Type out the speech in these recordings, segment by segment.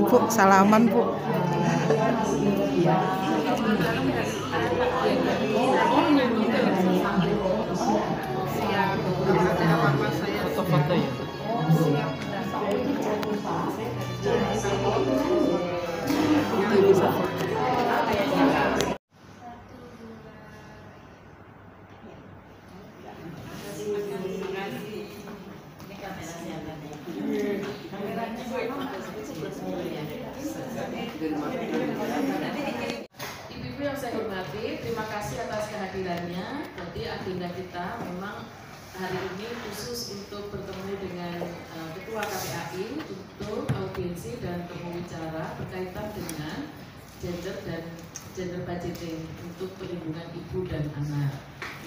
Bu, salaman Bu. Foto-foto ya. Itu bisa foto. Ibu-ibu yang saya hormati, terima kasih atas kehadirannya. Jadi agenda kita memang hari ini khusus untuk bertemu dengan Ketua KPAI untuk audiensi dan berbicara berkaitan dengan gender budgeting untuk perlindungan ibu dan anak.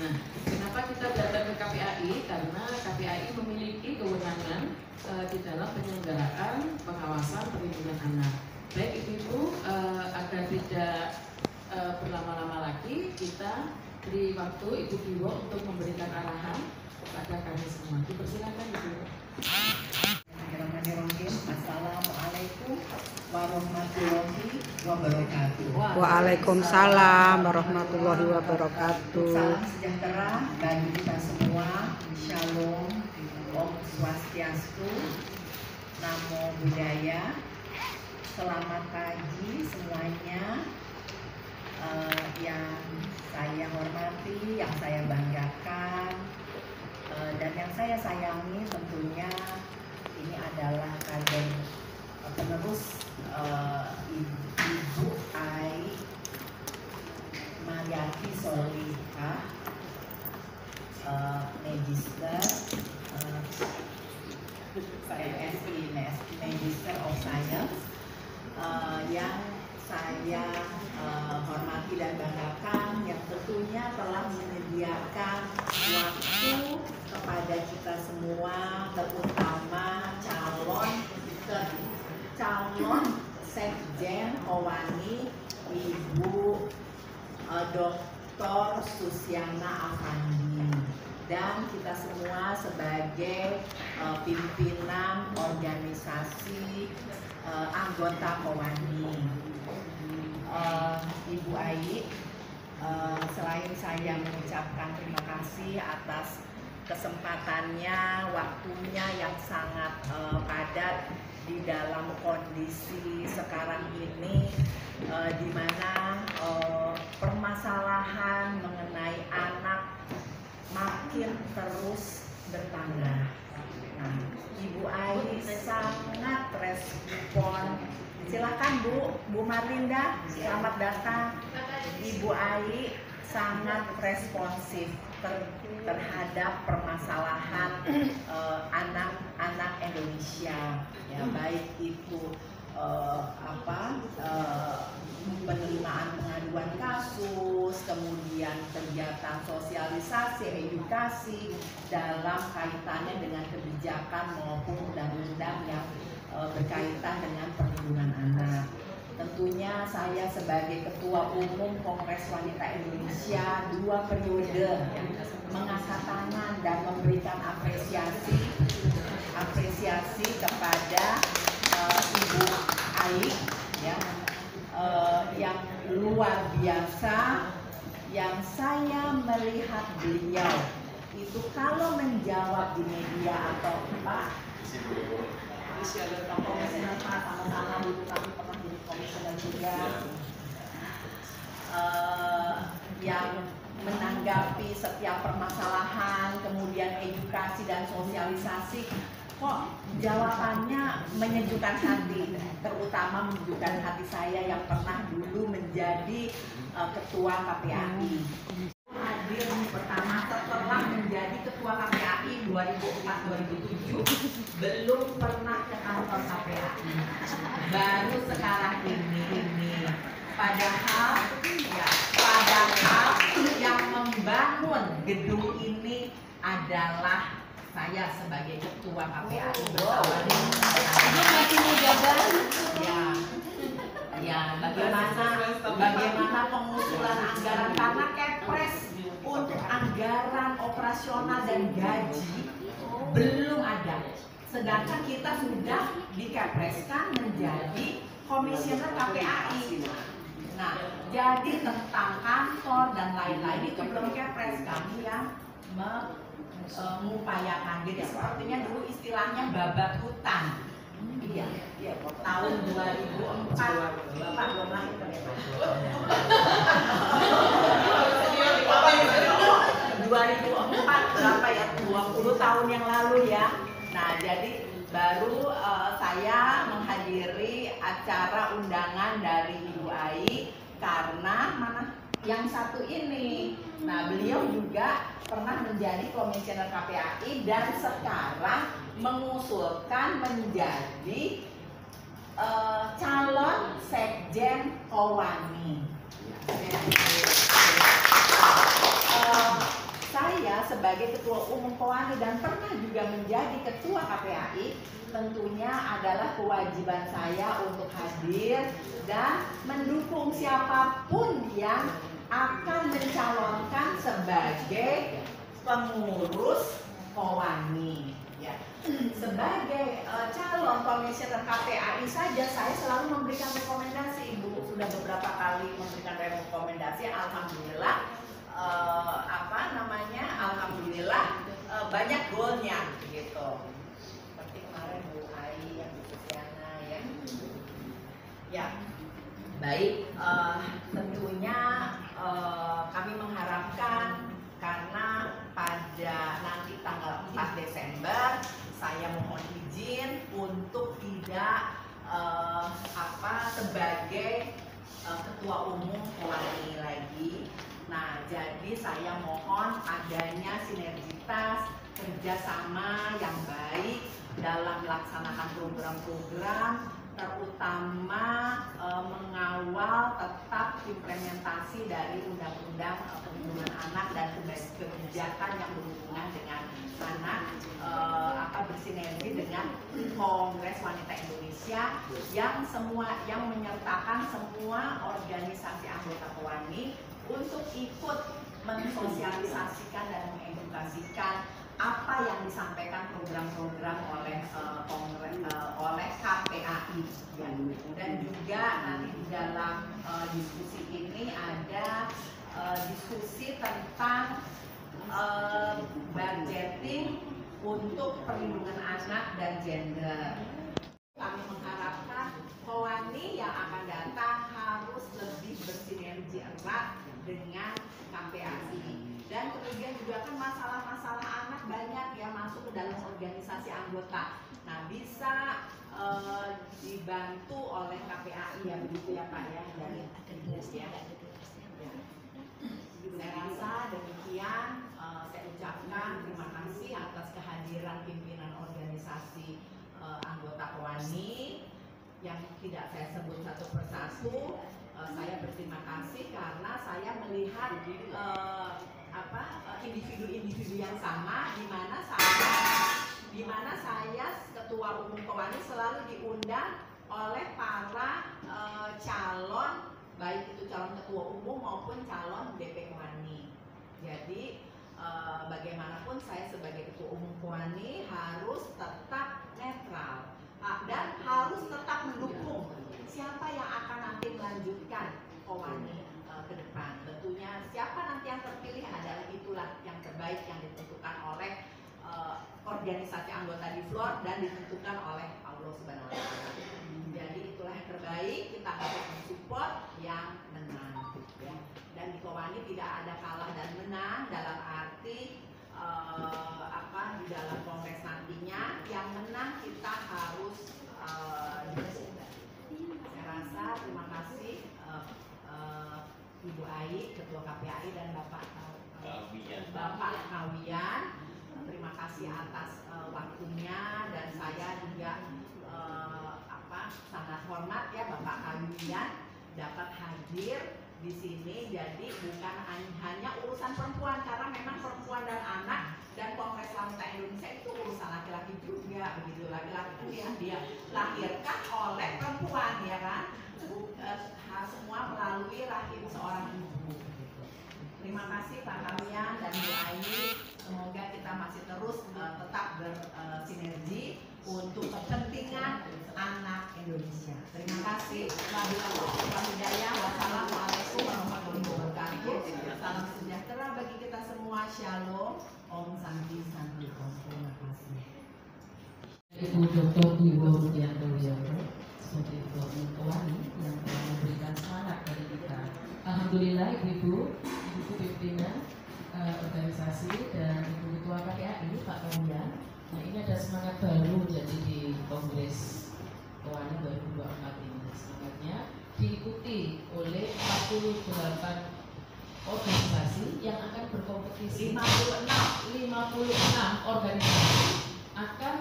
Nah, kenapa kita datang ke KPAI? Karena KPAI memiliki kewenangan di dalam penyelenggaraan pengawasan perlindungan anak. Baik ibu-ibu, agar tidak berlama-lama lagi, kita beri waktu Ibu Diwo untuk memberikan arahan kepada kami semua. Dipersilakan Ibu. Assalamualaikum warahmatullahi wabarakatuh. Waalaikumsalam warahmatullahi wabarakatuh. Salam sejahtera bagi kita semua. Shalom, Om Swastiastu, Namo Buddhaya. Selamat pagi semuanya. Yang saya hormati, yang saya banggakan, dan yang saya sayangi tentunya ini adalah kader penerus Ibu Ai Mariati Solihah, Magister Magister of Science, yang saya hormati dan banggakan, yang tentunya telah menyediakan waktu kepada kita semua, terutama calon Sekjen Howani Ibu Dr. Susiana Afandi, dan kita semua sebagai pimpinan organisasi anggota Howani. Ibu Ai, selain saya mengucapkan terima kasih atas kesempatannya, waktunya yang sangat padat di dalam kondisi sekarang ini, di mana permasalahan mengenai anak makin terus bertambah. Nah, Ibu Ai sangat respon. Silakan Bu Marlinda, selamat datang. Ibu Ai sangat responsif terhadap permasalahan anak-anak Indonesia, ya, baik itu penerimaan pengaduan kasus, kemudian kegiatan sosialisasi, edukasi dalam kaitannya dengan kebijakan maupun undang-undang yang berkaitan dengan perlindungan anak. Tentunya saya sebagai Ketua Umum Kongres Wanita Indonesia 2 periode mengangkat tangan dan memberikan apresiasi kepada Ibu Ai, ya, yang luar biasa, yang saya melihat beliau itu kalau menjawab di media atau Pak komisioner sama-sama dulu, kami pernah jadi komisioner juga, yang menanggapi setiap permasalahan, kemudian edukasi dan sosialisasi, kok jawabannya menyejukkan hati, terutama menyejukkan hati saya yang pernah dulu menjadi ketua KPAI. Hadir pertama setelah menjadi ketua KPAI 2004-2007, belum pernah ke kantor KPAI, baru sekarang ini. Padahal yang membangun gedung ini adalah saya sebagai ketua KPAI bersama masih muda banget. Ya, bagaimana pengusulan anggaran, karena Kepres untuk anggaran operasional dan gaji belum ada. Sedangkan kita sudah dikepreskan menjadi komisioner KPAI. Nah, jadi tentang kantor dan lain-lain itu belum kepres, kami yang mengupayakan. Jadi sepertinya dulu istilahnya babat hutan. Iya, tahun 2004 Bapak belum lahir kan ya Pak? 2004 berapa ya, 20 tahun yang lalu ya. Nah jadi baru saya menghadiri acara undangan dari Ibu Ai karena mana yang satu ini. Nah beliau juga pernah menjadi komisioner KPAI dan sekarang mengusulkan menjadi calon sekjen Kowani. Saya sebagai ketua umum Kowani dan pernah juga menjadi ketua KPAI, tentunya adalah kewajiban saya untuk hadir dan mendukung siapapun yang akan mencalonkan sebagai pengurus Kowani. Ya. Sebagai calon komisioner KPAI saja saya selalu memberikan rekomendasi, Ibu sudah beberapa kali memberikan rekomendasi. Alhamdulillah, alhamdulillah banyak goalnya gitu. Seperti kemarin Bu Ai yang Bu Susiana ya. Ya, baik. Tentunya kami mengharapkan karena pada nanti tanggal 4 Desember saya mohon izin untuk tidak sebagai ketua umum Kowani lagi. Nah, jadi saya mohon adanya sinergitas kerjasama yang baik dalam melaksanakan program-program, terutama mengawal tetap implementasi dari Undang-Undang Perlindungan Anak dan kebijakan yang berhubungan dengan anak, bersinergi dengan Kongres Wanita Indonesia yang menyertakan semua organisasi anggota Kowani untuk ikut mensosialisasikan dan mengedukasikan apa yang disampaikan program-program oleh KPAI ya. Dan juga nanti di dalam diskusi ini ada diskusi tentang budgeting untuk perlindungan anak dan gender. Kami mengharapkan Kowani yang akan datang harus lebih bersinergi erat dengan KPAI. Dan kemudian juga kan masalah-masalah anak banyak yang masuk ke dalam organisasi anggota. Nah, bisa dibantu oleh KPAI ya, begitu ya Pak ya, dari ya. Saya rasa demikian, saya ucapkan terima kasih atas kehadiran pimpinan organisasi anggota Kowani yang tidak saya sebut satu persatu. Saya berterima kasih karena saya melihat individu-individu yang sama, di mana saya ketua umum Kowani selalu diundang oleh para calon, baik itu calon ketua umum maupun calon DP Kowani. Jadi bagaimanapun saya sebagai ketua umum Kowani harus tetap netral dan harus tetap mendukung siapa yang akan nanti melanjutkan Kowani ke depan. Tentunya siapa nanti yang terpilih adalah itulah yang terbaik yang ditentukan oleh organisasi anggota di floor dan ditentukan oleh Allah Subhanahu wa Ta'ala. Jadi itulah yang terbaik, kita harus mensupport yang menang ya. Dan di Kowani tidak ada kalah dan menang dalam arti di dalam kongres nantinya yang menang kita harus saya rasa terima kasih Ibu Ai, Ketua KPAI dan Bapak Kawian. Terima kasih atas waktunya dan saya juga sangat hormat ya Bapak Kawian dapat hadir di sini. Jadi bukan hanya urusan perempuan, karena memang perempuan dan anak dan Kongres Wanita Indonesia itu urusan laki-laki juga, begitu. Laki-laki itu yang dia lahirkan oleh perempuan ya kan, semua melalui rahim seorang ibu. Terima kasih Pak Kawian dan Bu Ai. Semoga kita masih terus tetap bersinergi untuk kepentingan anak Indonesia. Terima kasih. Wabillahi hidayah. Wassalamualaikum warahmatullahi wabarakatuh. Salam sejahtera bagi kita semua. Shalom. Om Santi Santi Om. Terima kasih. Ibu Dr. Dewa Rudianto Wiono sebagai Ketua Umum Kewani yang telah memberikan semangat dari kita. Alhamdulillah Ibu pimpinan organisasi dan Ibu Ketua KPAI Pak Kamian. Nah ini ada semangat baru jadi di Kongres Kewani 2024 ini. Semangatnya diikuti oleh 48 organisasi yang akan berkompetisi. 56 organisasi akan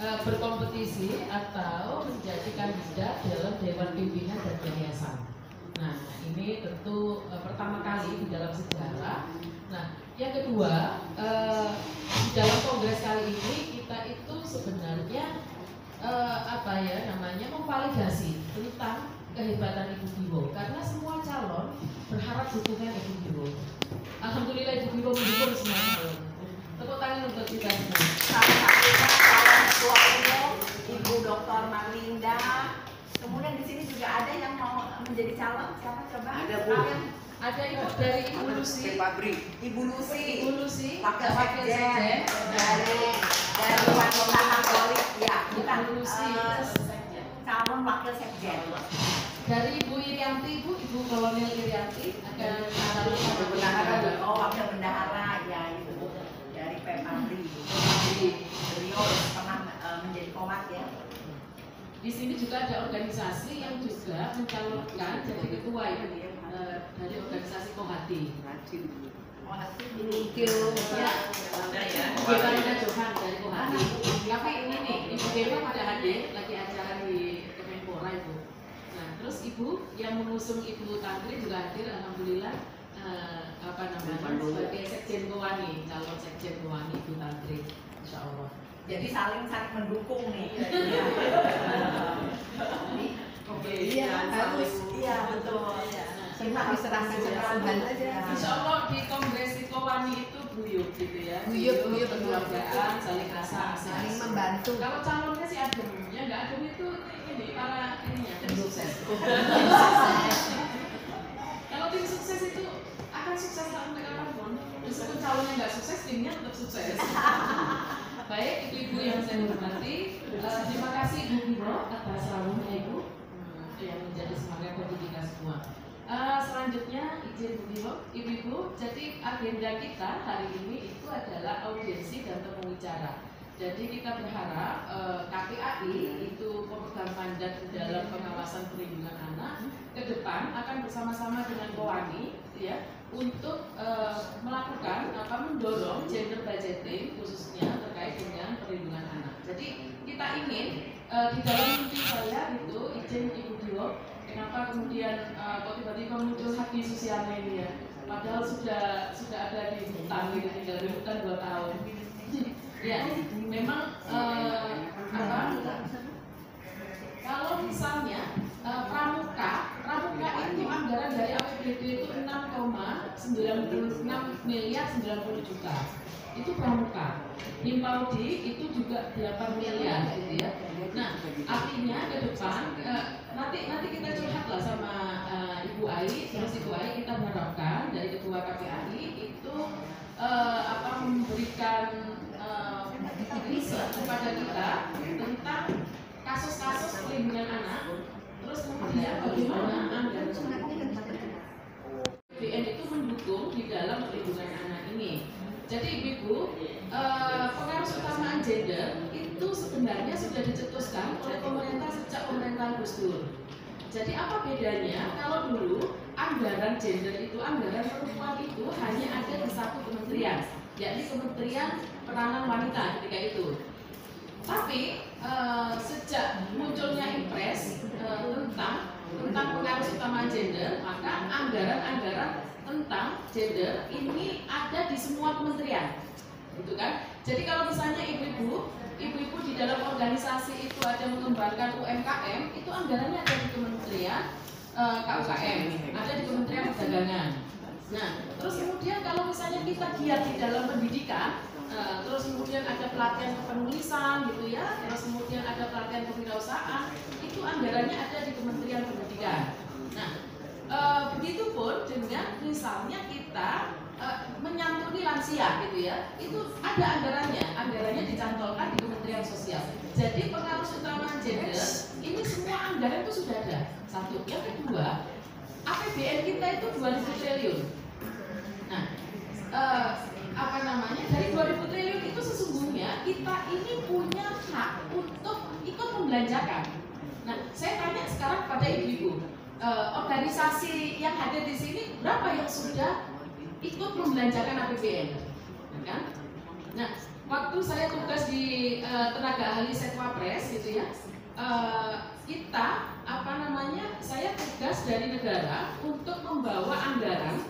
berkompetisi atau menjadi kandidat dalam Dewan Pimpinan dan Yayasan. Nah, ini tentu pertama kali di dalam sejarah. Nah, yang kedua, di dalam kongres kali ini kita itu sebenarnya memvalidasi tentang kehebatan Ibu Diwo karena semua calon berharap dukungan Ibu Diwo. Alhamdulillah Ibu Diwo mendukung semua calon. Tepuk tangan untuk kita semua. Salah satunya calon ketua umum Ibu Dr. Marlinda. Kemudian di sini juga ada yang mau menjadi calon. Siapa coba? Ada, Bu. Ada Ibu dari Ibu Lucy. Ibu Lucy. Ibu Lucy, Wakil Sekjen Sekjen dari Fakultas Katolik. Ya, bukan Ibu Lucy, calon wakil Sekjen. dari Ibu Irianti, Ibu Kolonel Irianti akan Bendahara. Oh, wakil bendahara. Ya, itu dari Pemabri. Beliau pernah menjadi komat ya. Di sini juga ada organisasi yang juga mencalonkan jadi ketua ya, dari organisasi Kohati. Ya, Dewana Johan dari Kohati. Tapi ini nih, Ibu Dewa pada hadir lagi acara di Kemenpora itu. Nah, terus Ibu yang mengusung Ibu Tantri juga hadir, alhamdulillah. Sebagai Sekjen Kewani, calon Sekjen Kewani Ibu Tantri, Insya Allah. Jadi saling mendukung nih. Oke. Iya, harus. Iya, betul. Kita harus serahkan Tuhan aja. Insya Allah di kongres di Kewani itu guyup gitu ya. Guyup, kekeluargaan, saling kasih, saling membantu. Kalau calonnya si adem, ya nggak adem itu ini para ininya tim sukses. Kalau tim sukses itu akan sukses sampai kapanpun. Meskipun calonnya nggak sukses, timnya tetap sukses. Baik, ibu-ibu yang saya hormati, terima kasih Ibu Biro atas rawuhnya Ibu yang menjadi semangat bagi kita semua. Selanjutnya izin Bu Biro, ibu-ibu, jadi agenda kita hari ini itu adalah audiensi dan temu bicara. Jadi kita berharap KPAI itu pemegang mandat dalam pengawasan perlindungan anak ke depan akan bersama-sama dengan Kewani ya untuk melakukan mendorong gender budgeting khususnya terkait dengan perlindungan anak. Jadi kita ingin di dalam mimpi saya itu izin Ibu Diwo, kenapa kemudian kok tiba-tiba muncul hati sosialnya ini ya? Padahal sudah ada di hutan gitu, tinggal di hutan 2 tahun. Ya, memang kalau misalnya pramuka itu anggaran dari APBD itu 6,96 miliar 90 juta. Itu pramuka. Himpaudi itu juga 8 miliar gitu ya. Nah, artinya ke depan nanti kita curhat lah sama Ibu Ai, terus Ibu Ai kita mengharapkan dari Ketua KPAI itu memberikan riset kepada kita tentang kasus-kasus perlindungan anak, terus kemudian bagaimana anggaran BN itu mendukung di dalam perlindungan anak ini. Jadi Ibu, pengaruh utama gender itu sebenarnya sudah dicetuskan oleh pemerintah sejak pemerintahan Gus Dur. Jadi apa bedanya kalau dulu anggaran gender itu, anggaran perempuan itu hanya ada di satu kementerian, yakni Kementerian Peranan Wanita ketika itu. Tapi sejak munculnya Impres tentang pengaruh utama gender, maka anggaran-anggaran tentang gender ini ada di semua kementerian, gitu kan? Jadi kalau misalnya ibu-ibu di dalam organisasi itu ada mengembangkan UMKM, itu anggarannya ada di Kementerian KUKM, ada di Kementerian Perdagangan. Nah, terus kemudian kalau misalnya kita giat di dalam pendidikan, terus kemudian ada pelatihan kepenulisan gitu ya, terus kemudian ada pelatihan kewirausahaan, itu anggarannya ada di Kementerian Pendidikan. Nah, begitupun dengan misalnya kita menyantuni lansia gitu ya, itu ada anggarannya dicantolkan di Kementerian Sosial. Jadi pengaruh utama gender ini semua anggaran itu sudah ada. Satu, yang kedua, APBN kita itu 2.000 triliun. Nah, dari 2.000 triliun itu sesungguhnya kita ini punya hak untuk ikut membelanjakan. Nah, saya tanya sekarang pada ibu-ibu, organisasi yang hadir di sini berapa yang sudah ikut membelanjakan APBN, kan? Nah, waktu saya tugas di tenaga ahli Setwapres gitu ya, saya tugas dari negara untuk membawa anggaran.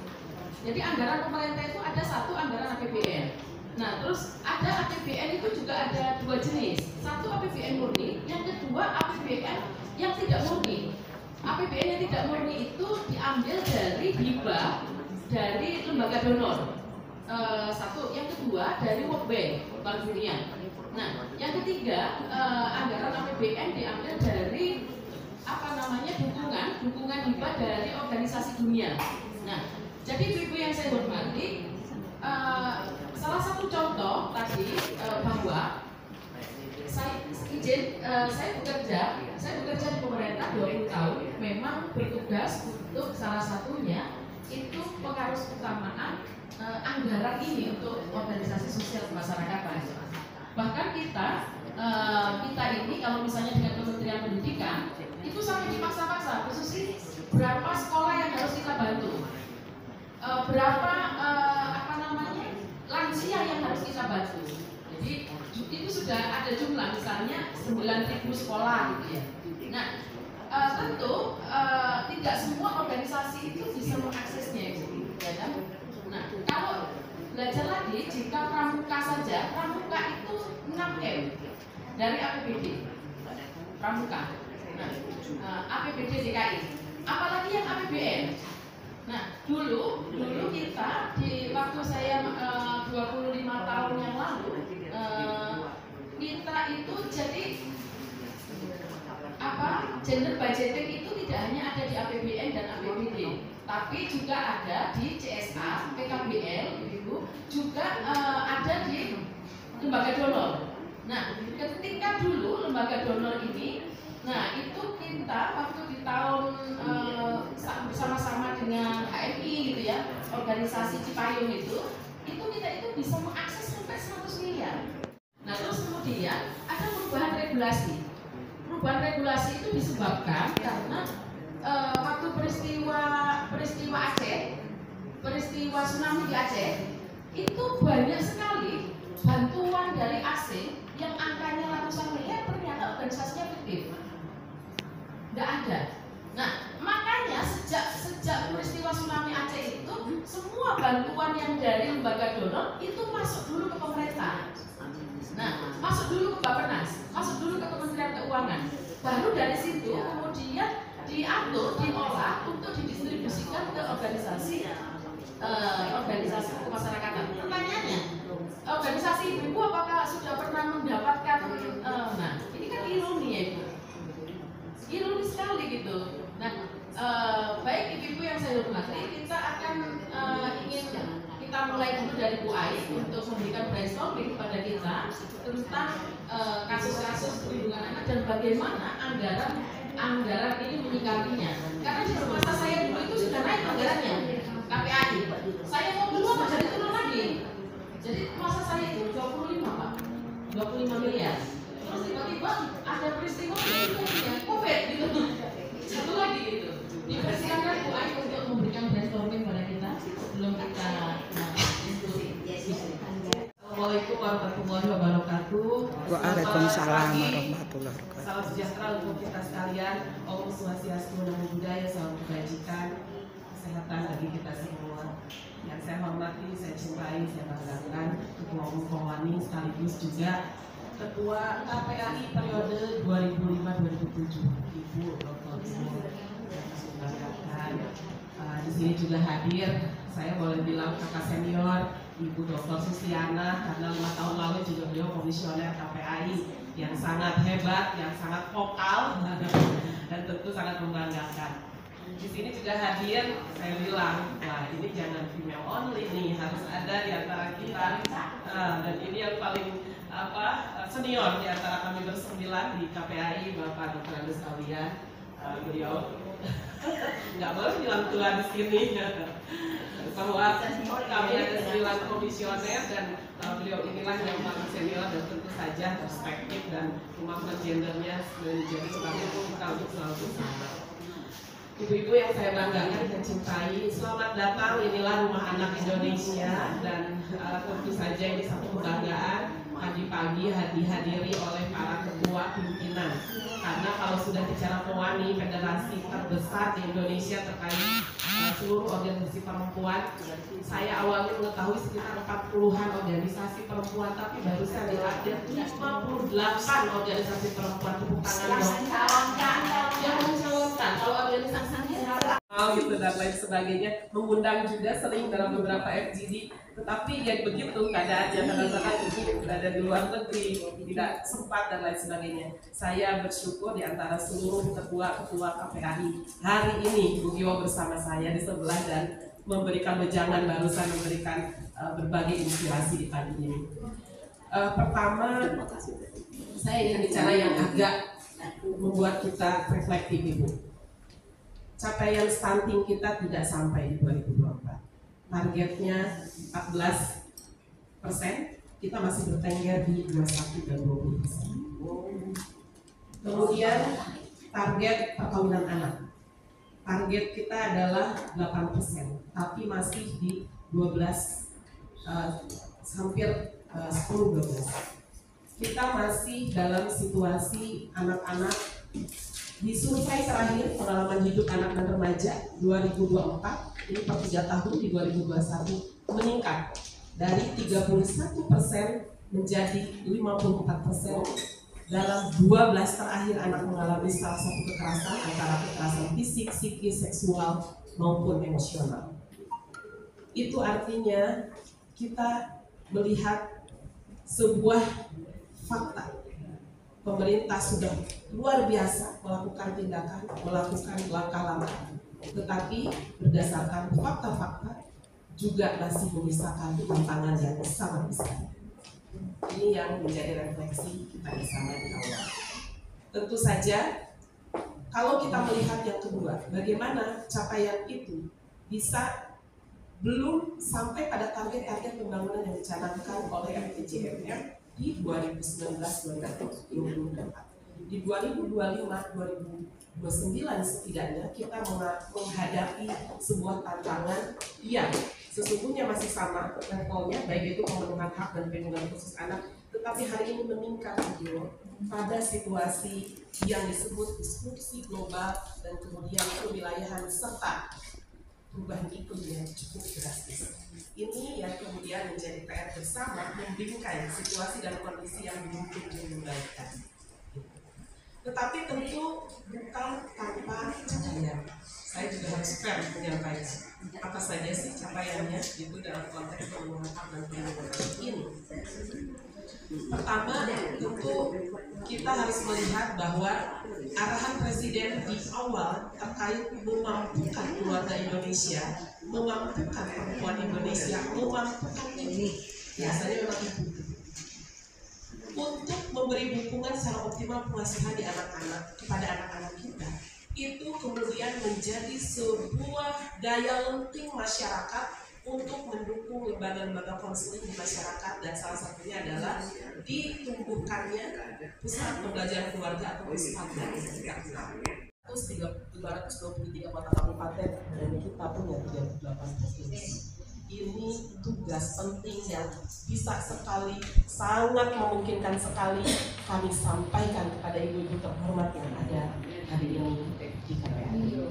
Jadi anggaran pemerintah itu ada satu anggaran APBN. Nah, terus ada APBN itu juga ada dua jenis. Satu APBN murni, yang kedua APBN yang tidak murni. APBN yang tidak murni itu diambil dari hibah dari lembaga donor. Satu, yang kedua dari World Bank, Bank Dunia. Nah, yang ketiga anggaran APBN diambil dari dukungan hibah dari organisasi dunia. Nah, jadi ibu-ibu yang saya hormati, salah satu contoh tadi bahwa saya bekerja di pemerintah 20 tahun, memang bertugas untuk salah satunya itu pengaruh utamaan anggaran ini untuk organisasi sosial kemasyarakatan. Bahkan kita ini kalau misalnya dengan Kementerian Pendidikan itu sampai dipaksa-paksa, khususnya berapa sekolah yang harus kita bantu, berapa lansia yang harus kita bantu. Jadi itu sudah ada jumlah, misalnya 9.000 sekolah gitu ya. Nah, tentu tidak semua organisasi itu bisa mengaksesnya, ya kan? Nah, kalau belajar lagi, jika pramuka saja, pramuka itu 6M dari APBD pramuka. Nah, APBD DKI, apalagi yang APBN. Nah, dulu kita di waktu saya 25 tahun yang lalu, kita itu jadi gender budgeting itu tidak hanya ada di APBN dan APBD, tapi juga ada di CSA, PKBL, Ibu, juga ada di lembaga donor. Nah, ketika dulu lembaga donor ini, nah itu kita waktu di tahun bersama-sama dengan HMI gitu ya, organisasi Cipayung itu kita itu bisa mengakses sampai 100 miliar. Nah, terus kemudian ada perubahan regulasi. Perubahan regulasi itu disebabkan karena waktu peristiwa Aceh, peristiwa tsunami di Aceh, itu banyak sekali bantuan dari asing yang angkanya ratusan miliar, ternyata organisasinya fiktif, nggak ada. Nah, makanya sejak peristiwa tsunami Aceh itu semua bantuan yang dari lembaga donor itu masuk dulu ke pemerintah. Nah, masuk dulu ke Bappenas, masuk dulu ke Kementerian Keuangan. Baru dari situ kemudian diatur, diolah untuk didistribusikan ke organisasi kemasyarakatan. Pertanyaannya, organisasi ibu apakah sudah pernah mendapatkan? Nah, ini kan ironi ya Ibu, ironi sekali gitu. Nah, baik ibu-ibu yang saya hormati, kita akan ingin kita mulai dulu dari Bu Ais untuk memberikan brainstorming kepada kita tentang kasus-kasus perlindungan anak dan bagaimana anggaran ini menyikapinya. Karena di masa saya dulu itu sudah naik anggarannya KPAI. Saya mau keluar jadi turun lagi. Jadi masa saya itu 25 Pak, 25 miliar. Terus tiba-tiba ada peristiwa COVID gitu. Satu lagi gitu. Dipersilakan Bu Ais untuk memberikan brainstorming pada kita sebelum kita Assalamualaikum warahmatullahi wabarakatuh. Waalaikumsalam warahmatullahi wabarakatuh. Salam sejahtera untuk kita sekalian. Om Swastiastu, Namo Buddhaya, salam kebajikan, kesehatan bagi kita semua. Yang saya hormati, saya cintai, saya banggakan Ketua Umum Kowani sekaligus juga Ketua KPAI periode 2005-2007, Ibu Dr. Nur. Di sini juga hadir, saya boleh bilang kakak senior Ibu Dr. Susiana, karena 5 tahun lalu juga beliau komisioner KPAI yang sangat hebat, yang sangat vokal dan tentu sangat membanggakan. Di sini juga hadir, saya bilang, wah ini jangan female only nih, harus ada di antara kita. Dan ini yang paling senior di antara kami bersembilan di KPAI, Bapak Dr. Agus Aulia. Beliau nggak boleh bilang tua di sini, bahwa kami ada 9 komisioner dan beliau inilah yang paling senior, dan tentu saja perspektif dan kemampuan gendernya menjadi sebab itu kita untuk selalu bersama. Ibu-ibu yang saya banggakan dan cintai, selamat datang, inilah Rumah Anak Indonesia, dan tentu saja ini satu kebanggaan pagi-pagi dihadiri oleh para ketua pimpinan. Karena kalau sudah bicara POWANI, federasi terbesar di Indonesia terkait seluruh organisasi perempuan, saya awalnya mengetahui sekitar 40-an organisasi perempuan, tapi baru saya lihat ada 58 organisasi perempuan. Tepuk tangan dong. Yang mencalonkan, kalau organisasi gitu dan lain sebagainya, mengundang juga sering dalam beberapa FGD, tetapi yang begitu keadaannya kadang-kadang ini berada di luar negeri, tidak sempat dan lain sebagainya. Saya bersyukur di antara seluruh ketua-ketua KPAI hari ini Bu Gio bersama saya di sebelah dan memberikan wejangan, barusan memberikan berbagai inspirasi di pagi ini. Pertama, saya ingin bicara yang agak membuat kita reflektif, Ibu. Capaian stunting kita tidak sampai di 2024. Targetnya 14%, kita masih bertengger di 21 dan 20%. Kemudian target perkawinan anak, target kita adalah 8%, tapi masih di 12, hampir 10-12. Kita masih dalam situasi anak-anak. Di survei terakhir pengalaman hidup anak dan remaja 2024, ini per 3 tahun di 2021 meningkat dari 31% menjadi 54% dalam 12 terakhir anak mengalami salah satu kekerasan, antara kekerasan fisik, psikis, seksual maupun emosional. Itu artinya kita melihat sebuah fakta. Pemerintah sudah luar biasa melakukan tindakan, melakukan langkah-langkah, tetapi berdasarkan fakta-fakta juga masih menyisakan tantangan yang sangat besar. Ini yang menjadi refleksi kita bersama di awal. Tentu saja, kalau kita melihat yang kedua, bagaimana capaian itu bisa belum sampai pada target-target pembangunan yang dicanangkan oleh RPJMD di 2019-2024. Di 2025-2029 setidaknya kita menghadapi sebuah tantangan yang sesungguhnya masih sama levelnya, baik itu pemenuhan hak dan perlindungan khusus anak, tetapi hari ini meningkat pada situasi yang disebut disrupsi global dan kemudian kewilayahan serta perubahan iklim yang cukup drastis. Ini yang kemudian menjadi PR bersama membingkai situasi dan kondisi yang mungkin membaikkan. Tetapi tentu bukan tanpa capaian. Saya juga harus fair menyampaikan apa saja sih capaiannya itu dalam konteks pemenuhan hak dan perlindungan ini. Pertama, tentu kita harus melihat bahwa arahan Presiden di awal terkait memampukan keluarga Indonesia, memampukan perempuan Indonesia, memampukan ini biasanya memang ibu untuk memberi dukungan secara optimal pengasuhan di anak-anak kepada anak-anak kita, itu kemudian menjadi sebuah daya lenting masyarakat untuk mendukung lembaga-lembaga konseling di masyarakat, dan salah satunya adalah ditumbuhkannya pusat pembelajaran keluarga atau pusatnya. 223 kota kabupaten dan kita punya 38 provinsi. Ini tugas penting yang bisa sekali, sangat memungkinkan sekali kami sampaikan kepada ibu-ibu terhormat yang ada hari ini di KPAI.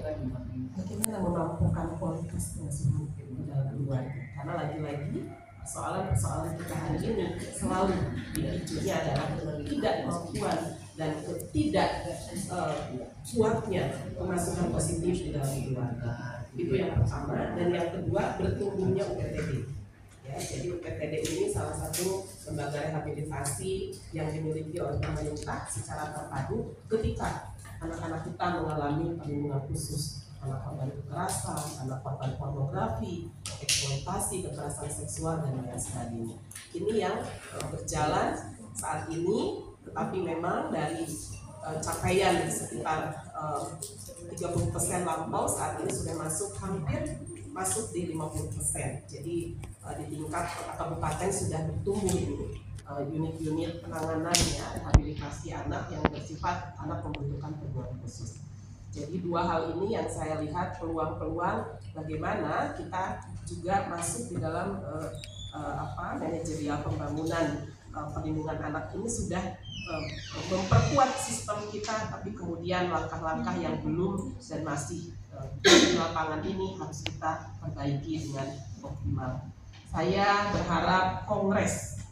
Bagaimana memampukan kualitas pengasuhan di dalam keluarga? Karena lagi-lagi persoalan-persoalan kita hari ini selalu dipicunya adalah ketidakmampuan dan tidak kuatnya pemasukan positif di dalam keluarga. Itu yang pertama. Dan yang kedua, bertumbuhnya UPTD. Ya, jadi UPTD ini salah satu lembaga rehabilitasi yang dimiliki oleh pemerintah secara terpadu ketika anak-anak kita mengalami perlindungan khusus, anak korban kekerasan, anak korban pornografi, eksploitasi, kekerasan seksual, dan lain sebagainya. Ini yang berjalan saat ini, tetapi memang dari capaian sekitar 30% lampau, saat ini sudah hampir masuk di 50%. Jadi di tingkat kota kabupaten sudah bertumbuh unit-unit penanganannya, rehabilitasi anak yang bersifat anak membutuhkan perlindungan khusus. Jadi dua hal ini yang saya lihat peluang-peluang bagaimana kita juga masuk di dalam manajerial pembangunan perlindungan anak ini sudah memperkuat sistem kita, tapi kemudian langkah-langkah yang belum dan masih di lapangan ini harus kita perbaiki dengan optimal. Saya berharap Kongres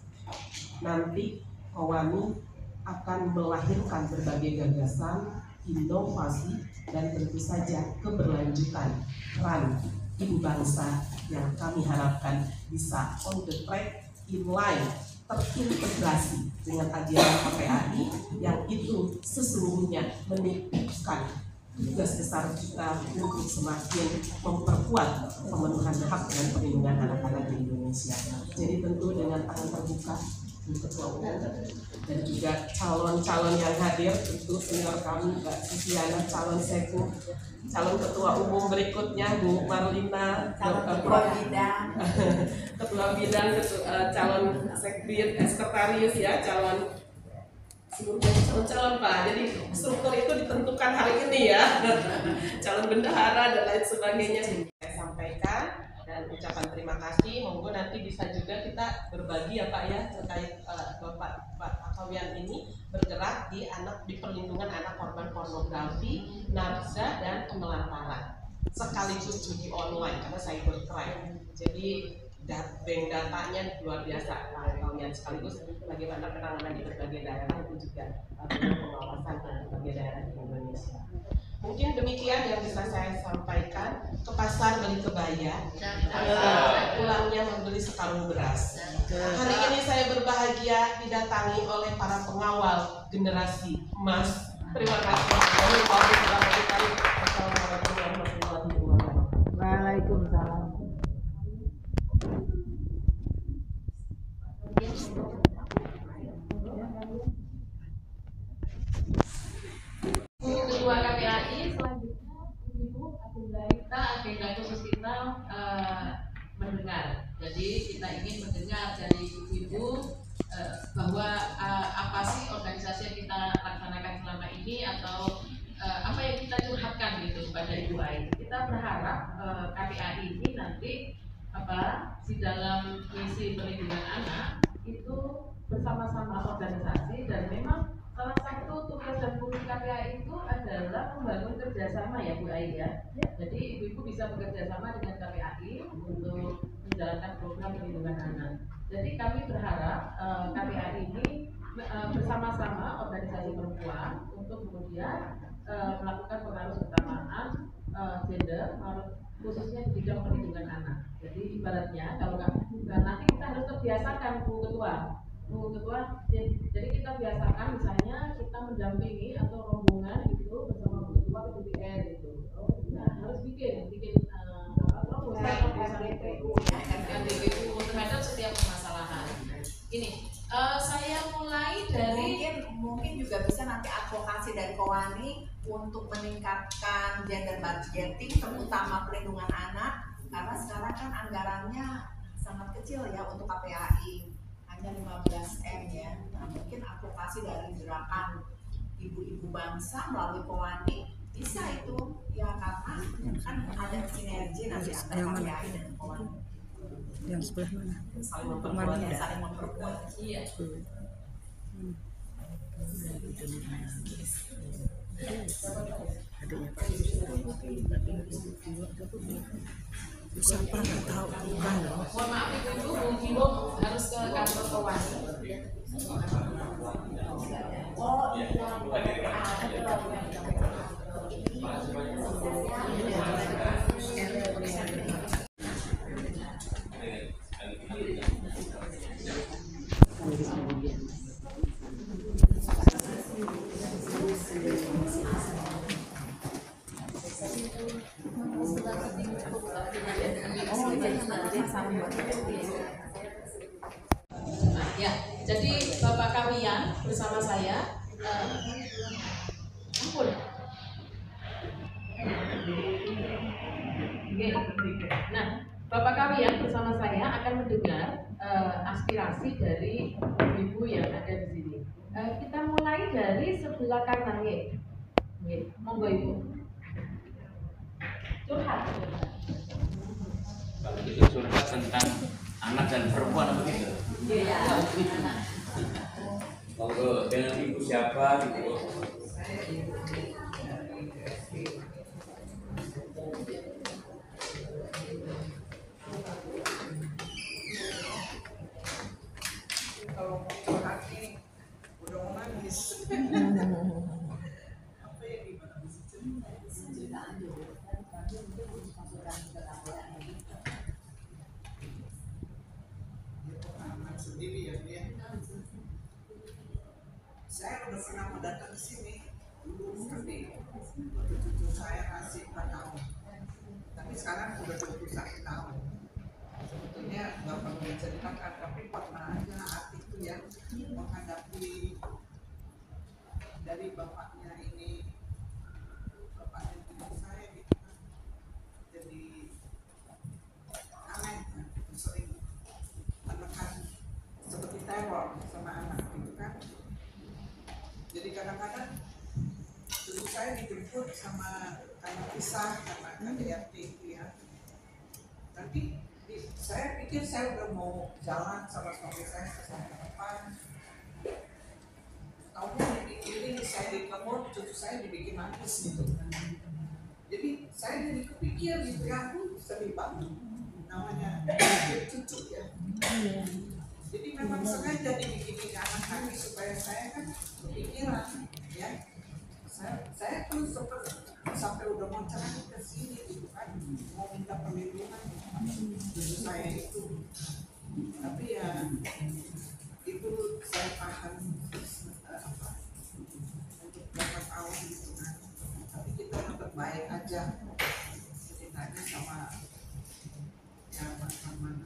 nanti Kowani akan melahirkan berbagai gagasan, inovasi, dan tentu saja keberlanjutan peran ibu bangsa yang kami harapkan bisa on the track, in line, terintegrasi dengan ajaran KPAI yang itu sesungguhnya menitipkan tugas besar kita untuk semakin memperkuat pemenuhan hak dan perlindungan anak-anak di Indonesia. Jadi tentu dengan tangan terbuka Ketua Umum dan juga calon-calon yang hadir, tentu senior kami Mbak Susiana, calon Seku, calon Ketua Umum berikutnya Bu Marlina, Ketua Bidang, calon Sekretaris ya, calon Pak. Jadi struktur itu ditentukan hari ini ya, calon bendahara dan lain sebagainya. Saya sampaikan dan ucapan terima kasih. Monggo nanti bisa juga kita berbagi ya Pak ya terkait Bapak Akawian ini bergerak di perlindungan anak korban pornografi, narkoba, dan penelantaran sekaligus judi online karena saya bertrack. Jadi bank datanya luar biasa kalian, sekaligus bagaimana penanganan di berbagai daerah itu juga pengawasan di berbagai daerah di Indonesia. Mungkin demikian yang bisa saya sampaikan. Ke pasar beli kebaya, pulangnya membeli sekarung beras. Hari ini saya berbahagia didatangi oleh para pengawal generasi emas. Terima kasih. Waalaikumsalam. Ketua KPAI, selanjutnya Ibu agenda khusus kita mendengar. Jadi kita ingin mendengar dari Ibu bahwa apa sih organisasi yang kita laksanakan selama ini atau apa yang kita curhatkan gitu pada Ibu Ai. Kita berharap KPAI ini nanti di dalam misi perlindungan anak itu bersama-sama organisasi, dan memang salah satu tugas dan fungsi KPAI itu adalah membangun kerjasama ya Bu Ai ya. Jadi ibu-ibu bisa bekerja sama dengan KPAI untuk menjalankan program perlindungan anak. Jadi kami berharap KPAI ini bersama-sama organisasi perempuan untuk kemudian melakukan pengaruh utamaan gender khususnya di bidang perlindungan anak. Jadi ibaratnya kalau nanti kita harus terbiasakan Bu Ketua, jadi kita biasakan misalnya kita mendampingi atau rombongan gitu bersama Bu Ketua ke DPR gitu. Harus bikin proposal DPU terhadap setiap permasalahan. Ini saya mulai dari mungkin juga bisa nanti advokasi dari Kowani untuk meningkatkan gender budgeting terutama perlindungan anak, karena sekarang kan anggarannya sangat kecil ya untuk KPAI, hanya 15M ya. Nah, mungkin advokasi dari gerakan ibu-ibu bangsa melalui Kowani bisa itu ya, karena kan ada sinergi nanti antara KPAI dan Kowani. Yang sebelah mana? Saling memperkuat. iya. Siapa nggak tahu, bukan. Mohon maaf Ibu, Ibu harus ke kantor Kowani. Oh iya. bersama saya. Ampun. Oke. Nah, Bapak Kawian bersama saya akan mendengar aspirasi dari ibu yang ada di sini. Kita mulai dari sebelah kanannya. Oke, monggo Ibu. Curhat. Kalau itu curhat tentang anak dan perempuan begitu. Iya, anak. Monggo dengan ibu siapa gitu. Kalau mau curhat nih, udah mau nangis. Apa yang gimana? Pengalaman sendiri ya dia. Saya udah pernah mau datang ke sini dulu, tapi waktu cucu saya kasih 4 tahun. Tapi sekarang udah 21 tahun. Sebetulnya nggak perlu diceritakan, tapi pernah aja hati itu ya menghadapi dari bapaknya ini, bapaknya cucu saya gitu kan. Jadi aneh, gitu, sering menekan seperti teror sama anak gitu kan. Jadi kadang-kadang cucu saya dijemput sama karena pisah sama KDRT itu ya. Tapi saya pikir saya udah mau jalan sama suami saya ke depan. Tahu dipikirin saya ditelepon, cucu saya dibikin nangis gitu. Jadi saya jadi kepikir gitu ya, aku sedih banget. Namanya cucu ya. Jadi memang sengaja dibikin anak nangis supaya saya kan kepikiran ya. Saya tuh sampai udah mau cerai ke sini gitu kan, mau minta perlindungan cucu saya itu. Tapi ya itu saya paham untuk berapa tahun gitu kan. Tapi kita tetap baik aja ceritanya sama ya teman-teman.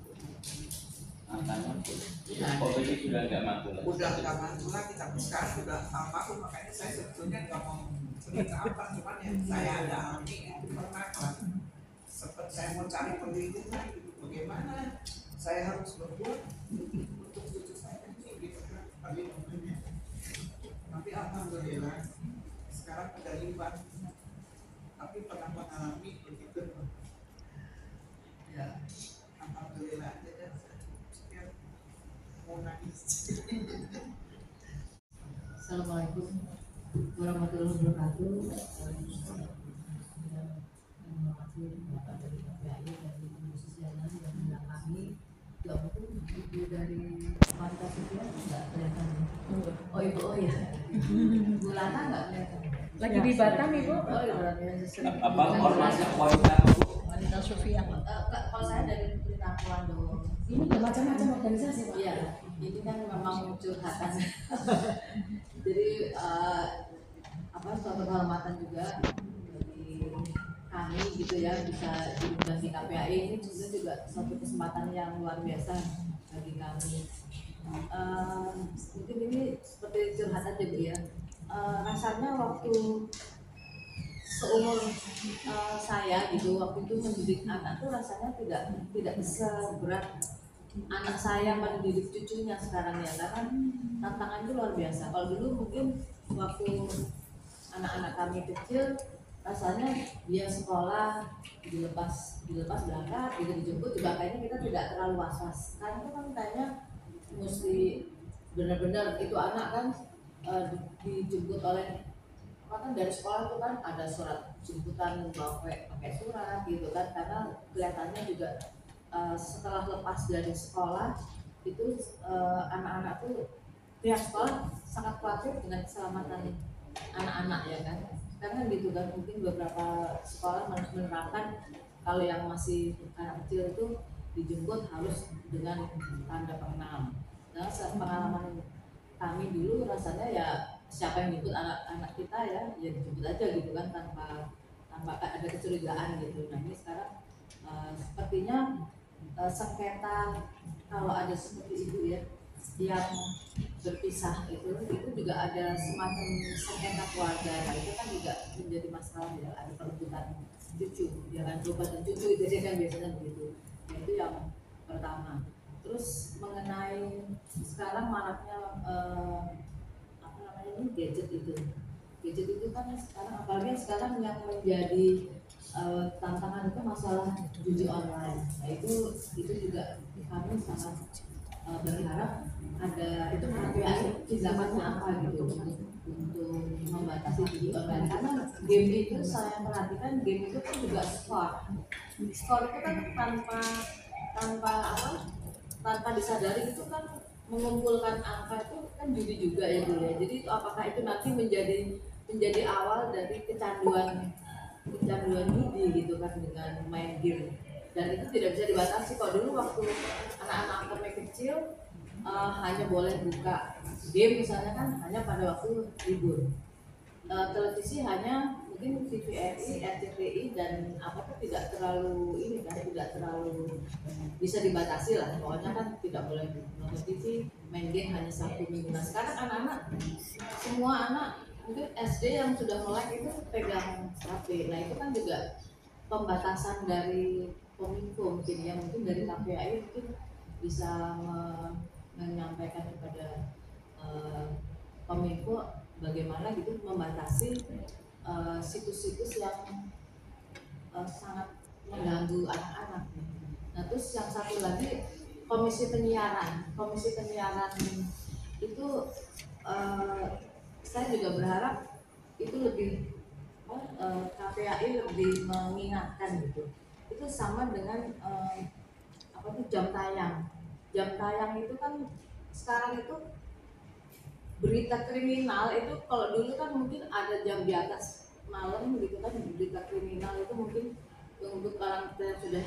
Kok ini sudah nggak mampu lagi? Udah nggak mantu lagi, tapi sekarang udah almarhum, makanya saya sebetulnya nggak mau cerita apa, cuman yang saya ada alami itu pernah kan sempat saya mau cari perlindungan gitu, bagaimana saya harus berbuat untuk cucu saya ini gitu kan perlindungannya. Tapi alhamdulillah sekarang udah libat, tapi pernah mengalami begitu ya, alhamdulillah aja dan saya mau nangis. Assalamualaikum warahmatullahi wabarakatuh. Bapak dari KPAI dan Ibu Susiana yang bilang kami, ya mungkin ibu dari Pancasila nggak kelihatan. Oh ibu, oh ya, Bu Lana nggak kelihatan. Lagi di Batam Ibu? Oh iya, berarti sering. Apa ormasnya wanita? Wanita Sofia. Kalau saya dari Putri Taekwondo. Ini ada macam-macam organisasi Pak. Iya, ini kan memang curhatan. Jadi suatu kehormatan juga dari kami gitu ya bisa diundang di KPAI. Ini juga suatu kesempatan yang luar biasa bagi kami. Mungkin ini seperti curhatan aja Bu ya. Rasanya waktu seumur saya gitu, waktu itu mendidik anak tuh rasanya tidak seberat anak saya mendidik cucunya sekarang ya, karena tantangan itu luar biasa. Kalau dulu mungkin waktu anak-anak kami kecil rasanya dia sekolah dilepas berangkat, gitu dijemput juga kayaknya kita tidak terlalu was-was. Karena itu kan kayaknya mesti benar-benar itu anak kan dijemput oleh kan dari sekolah itu kan ada surat jemputan pakai surat gitu kan, karena kelihatannya juga setelah lepas dari sekolah itu anak-anak tuh pihak sekolah sangat khawatir dengan keselamatan anak-anak ya kan, karena gitu kan mungkin beberapa sekolah menerapkan kalau yang masih anak kecil itu dijemput harus dengan tanda pengenal. Nah, pengalaman kami dulu rasanya ya siapa yang jemput anak-anak kita ya dijemput aja gitu kan tanpa ada kecurigaan gitu. Nah ini sekarang sepertinya sengketa kalau ada seperti itu ya yang berpisah itu juga ada semacam sengketa keluarga. Nah, itu kan juga menjadi masalah ya, ada perebutan cucu, jangan perebutan cucu itu dia kan biasanya begitu. Nah, itu yang pertama. Terus mengenai sekarang maraknya apa namanya ini gadget itu kan sekarang, apalagi sekarang yang menjadi tantangan itu masalah judi online. Nah, itu juga kami sangat berharap ada itu tindakannya apa gitu untuk membatasi judi online, karena game itu saya perhatikan game itu kan juga skor itu kan tanpa disadari itu kan mengumpulkan angka itu kan judi juga ya dulu ya. Jadi itu apakah itu nanti menjadi awal dari kecanduan judi gitu kan dengan main game, dan itu tidak bisa dibatasi. Kalau dulu waktu anak-anak kami kecil hanya boleh buka game misalnya kan hanya pada waktu libur, televisi hanya mungkin TVRI, RCTI dan apa tuh tidak terlalu ini kan, tidak terlalu bisa dibatasi lah. Pokoknya kan tidak boleh nonton TV, main game hanya Sabtu Minggu. Nah sekarang anak-anak, semua anak mungkin SD yang sudah melek itu pegang HP. Nah itu kan juga pembatasan dari Kominfo mungkin ya, mungkin dari KPAI mungkin bisa menyampaikan kepada Kominfo bagaimana gitu membatasi situs-situs yang sangat mengganggu anak-anak. Nah terus yang satu lagi komisi penyiaran itu saya juga berharap itu lebih KPAI lebih mengingatkan gitu. Itu sama dengan apa tuh jam tayang itu kan sekarang itu berita kriminal itu kalau dulu kan mungkin ada jam di atas malam gitu kan, berita kriminal itu mungkin untuk orang yang sudah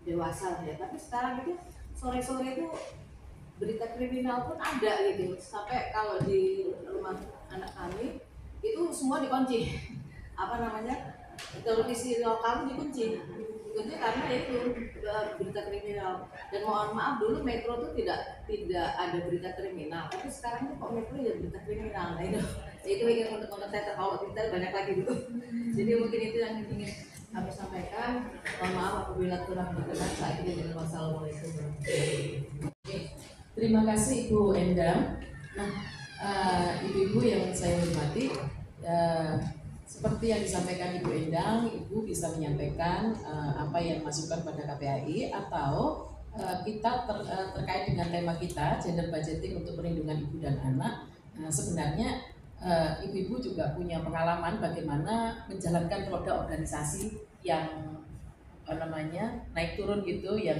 dewasa ya, tapi sekarang itu sore-sore itu berita kriminal pun ada gitu, sampai kalau di rumah anak kami itu semua dikunci apa namanya, televisi lokal dikunci karena itu berita kriminal. Dan mohon maaf dulu Metro tuh tidak ada berita kriminal, tapi sekarang tuh kok Metro ya berita kriminal. Nah itu ingin untuk saya terkawal kita banyak lagi dulu. Jadi mungkin itu yang ingin kami sampaikan. Mohon maaf apabila kurang berkenan. Saya ini dengan wassalamualaikum. Terima kasih Ibu Endang. Nah, ibu-ibu yang saya hormati, seperti yang disampaikan Ibu Endang, Ibu bisa menyampaikan apa yang masukan pada KPAI atau kita terkait dengan tema kita gender budgeting untuk perlindungan ibu dan anak. Sebenarnya ibu-ibu juga punya pengalaman bagaimana menjalankan roda organisasi yang naik turun gitu, yang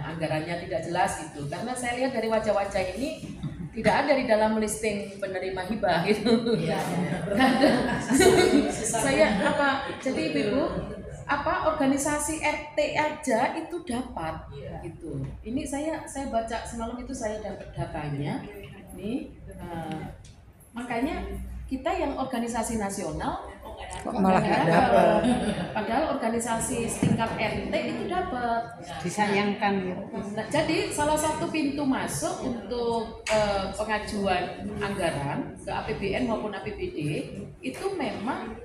anggarannya tidak jelas gitu. Karena saya lihat dari wajah-wajah ini tidak ada di dalam listing penerima hibah gitu. Iya. Saya jadi ibu organisasi RT aja itu dapat gitu. Ini saya baca semalam itu, saya dapat datanya. Nih makanya kita yang organisasi nasional malah nggak dapat. Padahal organisasi setingkat RT itu dapat. Disayangkan gitu. Nah, jadi salah satu pintu masuk untuk pengajuan anggaran ke APBN maupun APBD itu memang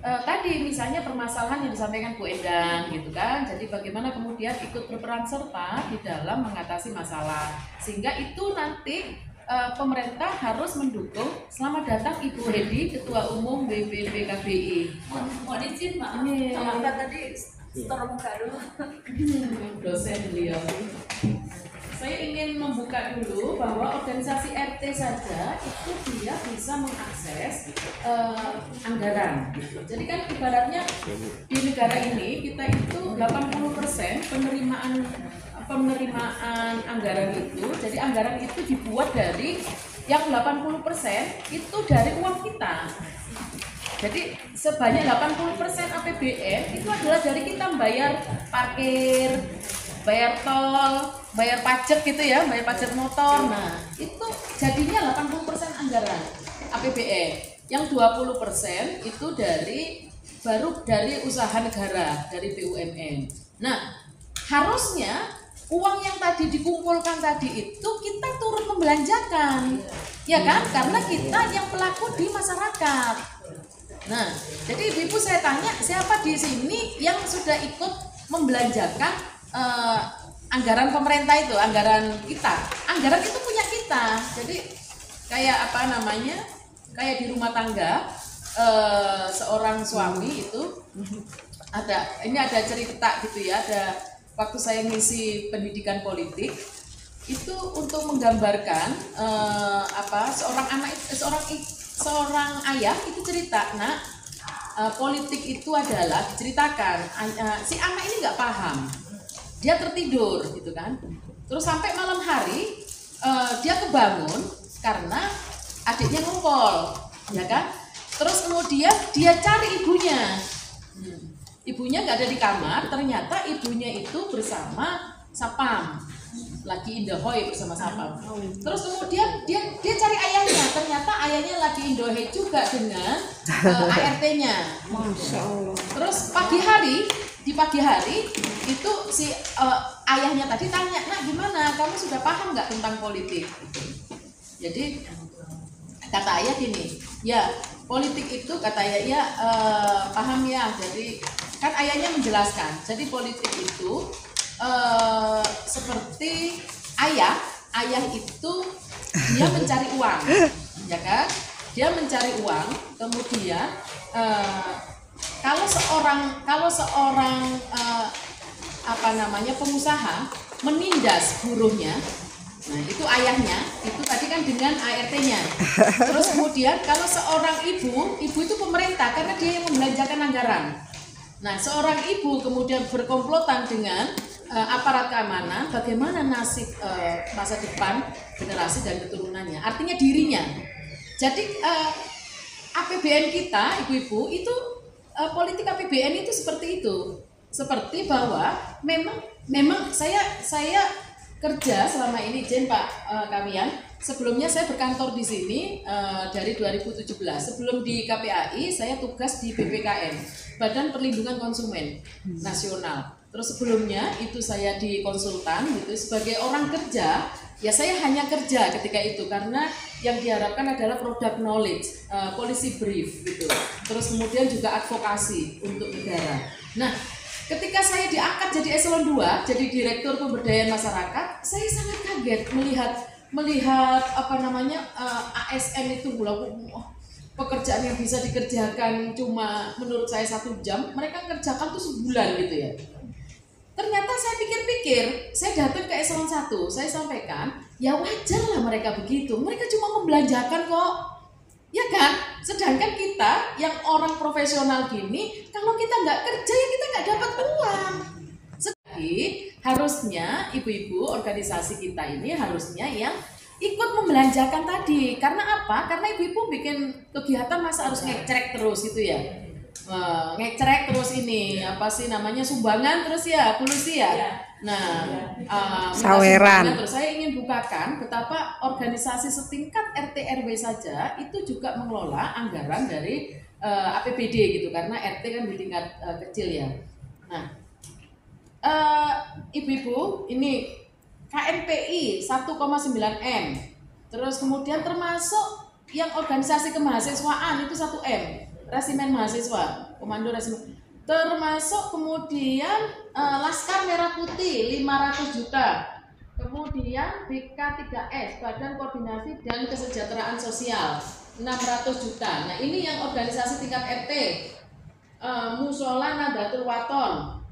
tadi misalnya permasalahan yang disampaikan Bu Endang gitu kan. Jadi bagaimana kemudian ikut berperan serta di dalam mengatasi masalah, sehingga itu nanti pemerintah harus mendukung. Selamat datang Ibu Hedi, Ketua Umum BPPKBI. Mohon izin maaf, sama tadi setor muka dulu. Dosen beliau. Saya ingin membuka dulu bahwa organisasi RT saja itu dia bisa mengakses anggaran. Jadi kan ibaratnya di negara ini kita itu 80% penerimaan anggaran itu, jadi anggaran itu dibuat dari yang 80% itu dari uang kita. Jadi sebanyak 80% APBN itu adalah dari kita bayar parkir, bayar tol, bayar pajak gitu ya, bayar pajak motor. Nah, itu jadinya 80% anggaran APBN. Yang 20% itu baru dari usaha negara, dari BUMN. Nah, harusnya uang yang tadi dikumpulkan tadi itu kita turut membelanjakan, ya kan? Karena kita yang pelaku di masyarakat. Nah, jadi ibu-ibu saya tanya, siapa di sini yang sudah ikut membelanjakan anggaran pemerintah itu, anggaran kita? Anggaran itu punya kita. Jadi kayak apa namanya? Kayak di rumah tangga, seorang suami itu ada cerita gitu ya, ada waktu saya ngisi pendidikan politik itu untuk menggambarkan seorang ayah itu cerita, nak, politik itu adalah diceritakan si anak ini nggak paham, dia tertidur gitu kan, terus sampai malam hari dia kebangun karena adiknya ngumpul, ya kan, terus kemudian dia cari ibunya. Ibunya nggak ada di kamar, ternyata ibunya itu bersama Sapam, lagi indahoy bersama Sapam. Terus kemudian dia cari ayahnya, ternyata ayahnya lagi indahoy juga dengan ART-nya. Terus di pagi hari itu si ayahnya tadi tanya, nak gimana, kamu sudah paham nggak tentang politik? Jadi kata ayah gini, ya politik itu kata ayah paham ya, jadi kan ayahnya menjelaskan, jadi politik itu seperti ayah itu dia mencari uang, ya kan? Dia mencari uang, kemudian kalau seorang pengusaha menindas buruhnya, nah itu ayahnya, itu tadi kan dengan ART-nya. Terus kemudian kalau seorang ibu itu pemerintah karena dia yang membelanjakan anggaran. Nah, seorang ibu kemudian berkomplotan dengan aparat keamanan, bagaimana nasib masa depan generasi dan keturunannya, artinya dirinya. Jadi APBN kita, ibu-ibu, itu politik APBN itu seperti itu. Seperti bahwa memang saya kerja selama ini, Jen, Pak Kamian. Sebelumnya saya berkantor di sini dari 2017. Sebelum di KPAI saya tugas di BPKN, Badan Perlindungan Konsumen Nasional. Terus sebelumnya itu saya di konsultan gitu sebagai orang kerja. Ya saya hanya kerja ketika itu karena yang diharapkan adalah product knowledge, policy brief gitu. Terus kemudian juga advokasi untuk negara. Nah, ketika saya diangkat jadi eselon 2, jadi Direktur Pemberdayaan Masyarakat, saya sangat kaget melihat ASN itu pekerjaan yang bisa dikerjakan cuma menurut saya 1 jam, mereka kerjakan tuh sebulan gitu ya. Ternyata saya pikir-pikir, saya datang ke eselon 1, saya sampaikan, ya wajar lah mereka begitu, mereka cuma membelanjakan kok, ya kan? Sedangkan kita yang orang profesional gini, kalau kita nggak kerja ya kita nggak dapat uang. Jadi harusnya ibu-ibu organisasi kita ini harusnya yang ikut membelanjakan tadi. Karena apa? Karena ibu-ibu bikin kegiatan masa harus ngecrek terus gitu ya. Ngecrek terus ini sumbangan terus ya, polusi ya. Nah, saweran. Terus saya ingin bukakan betapa organisasi setingkat RT RW saja itu juga mengelola anggaran dari APBD gitu, karena RT kan di tingkat kecil ya. Nah, ibu-ibu ini KNPI 1,9 M, terus kemudian termasuk yang organisasi kemahasiswaan itu 1 M, Resimen Mahasiswa, Komando Resimen, termasuk kemudian Laskar Merah Putih 500 juta, kemudian BK3S, Badan Koordinasi dan Kesejahteraan Sosial 600 juta. Nah ini yang organisasi tingkat RT, Musola Nadatul Waton.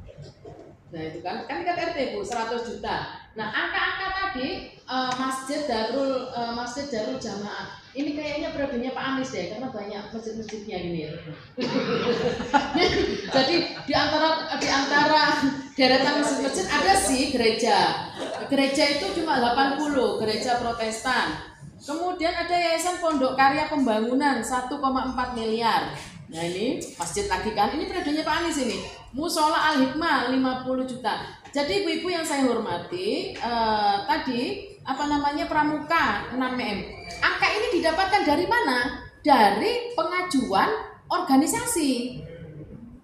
Nah itu kan tingkat RT Bu 100 juta. Nah angka-angka tadi Masjid Darul Jamaah ini kayaknya periodenya Pak Anies deh, karena banyak masjid-masjidnya gini ya. Jadi di antara deretan masjid-masjid ada sih gereja. Gereja itu cuma 80, gereja Protestan. Kemudian ada Yayasan Pondok Karya Pembangunan 1,4 miliar. Nah ini masjid lagi kan, ini periodenya Pak Anies ini. Musola Al-Hikmah 50 juta. Jadi ibu-ibu yang saya hormati, tadi Pramuka 6 M. Angka ini didapatkan dari mana? Dari pengajuan organisasi.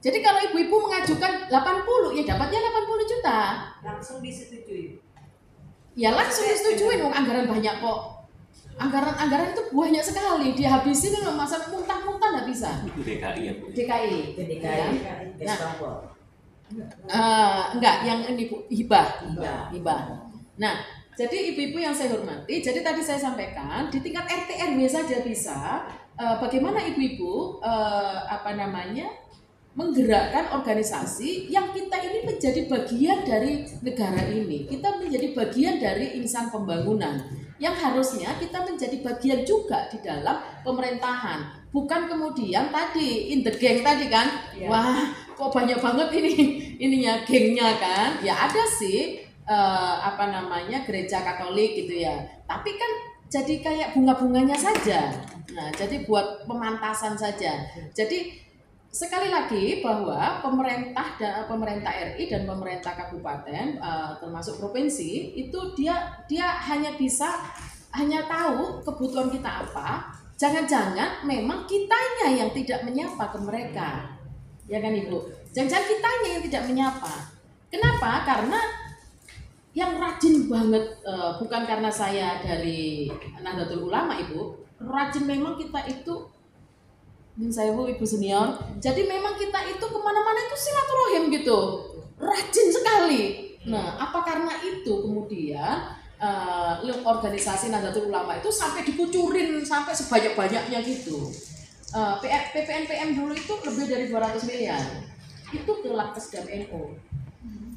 Jadi kalau ibu-ibu mengajukan 80, ya dapatnya 80 juta. Langsung disetujui. ya langsung disetujuin, anggaran banyak kok. Anggaran itu banyak sekali, dihabisin dengan masa muntah-muntah nggak bisa. Itu DKI ya Bu? DKI. DKI. Enggak, yang ini Bu, hibah. Nah, jadi ibu-ibu yang saya hormati, jadi tadi saya sampaikan di tingkat RT RW saja bisa. Bagaimana ibu-ibu menggerakkan organisasi yang kita ini menjadi bagian dari negara ini, kita menjadi bagian dari insan pembangunan yang harusnya kita menjadi bagian juga di dalam pemerintahan, bukan kemudian tadi in the gang tadi kan, wah kok banyak banget ininya gengnya kan, ya ada sih gereja Katolik gitu ya, tapi kan jadi kayak bunga-bunganya saja. Nah, jadi buat pemantasan saja. Jadi sekali lagi bahwa pemerintah RI dan pemerintah kabupaten termasuk provinsi itu dia hanya tahu kebutuhan kita apa. Jangan-jangan memang kitanya yang tidak menyapa ke mereka. Ya kan Ibu? Jangan-jangan kitanya yang tidak menyapa. Kenapa? Karena yang rajin banget bukan karena saya dari Nahdlatul Ulama Ibu, rajin memang kita itu, saya Bu Ibu senior, jadi memang kita itu kemana-mana itu silaturahim gitu, rajin sekali. Nah, apa karena itu kemudian organisasi Nahdlatul Ulama itu sampai dikucurin sampai sebanyak-banyaknya gitu. PPNPM dulu itu lebih dari 200 miliar itu ke Laskesdam NU,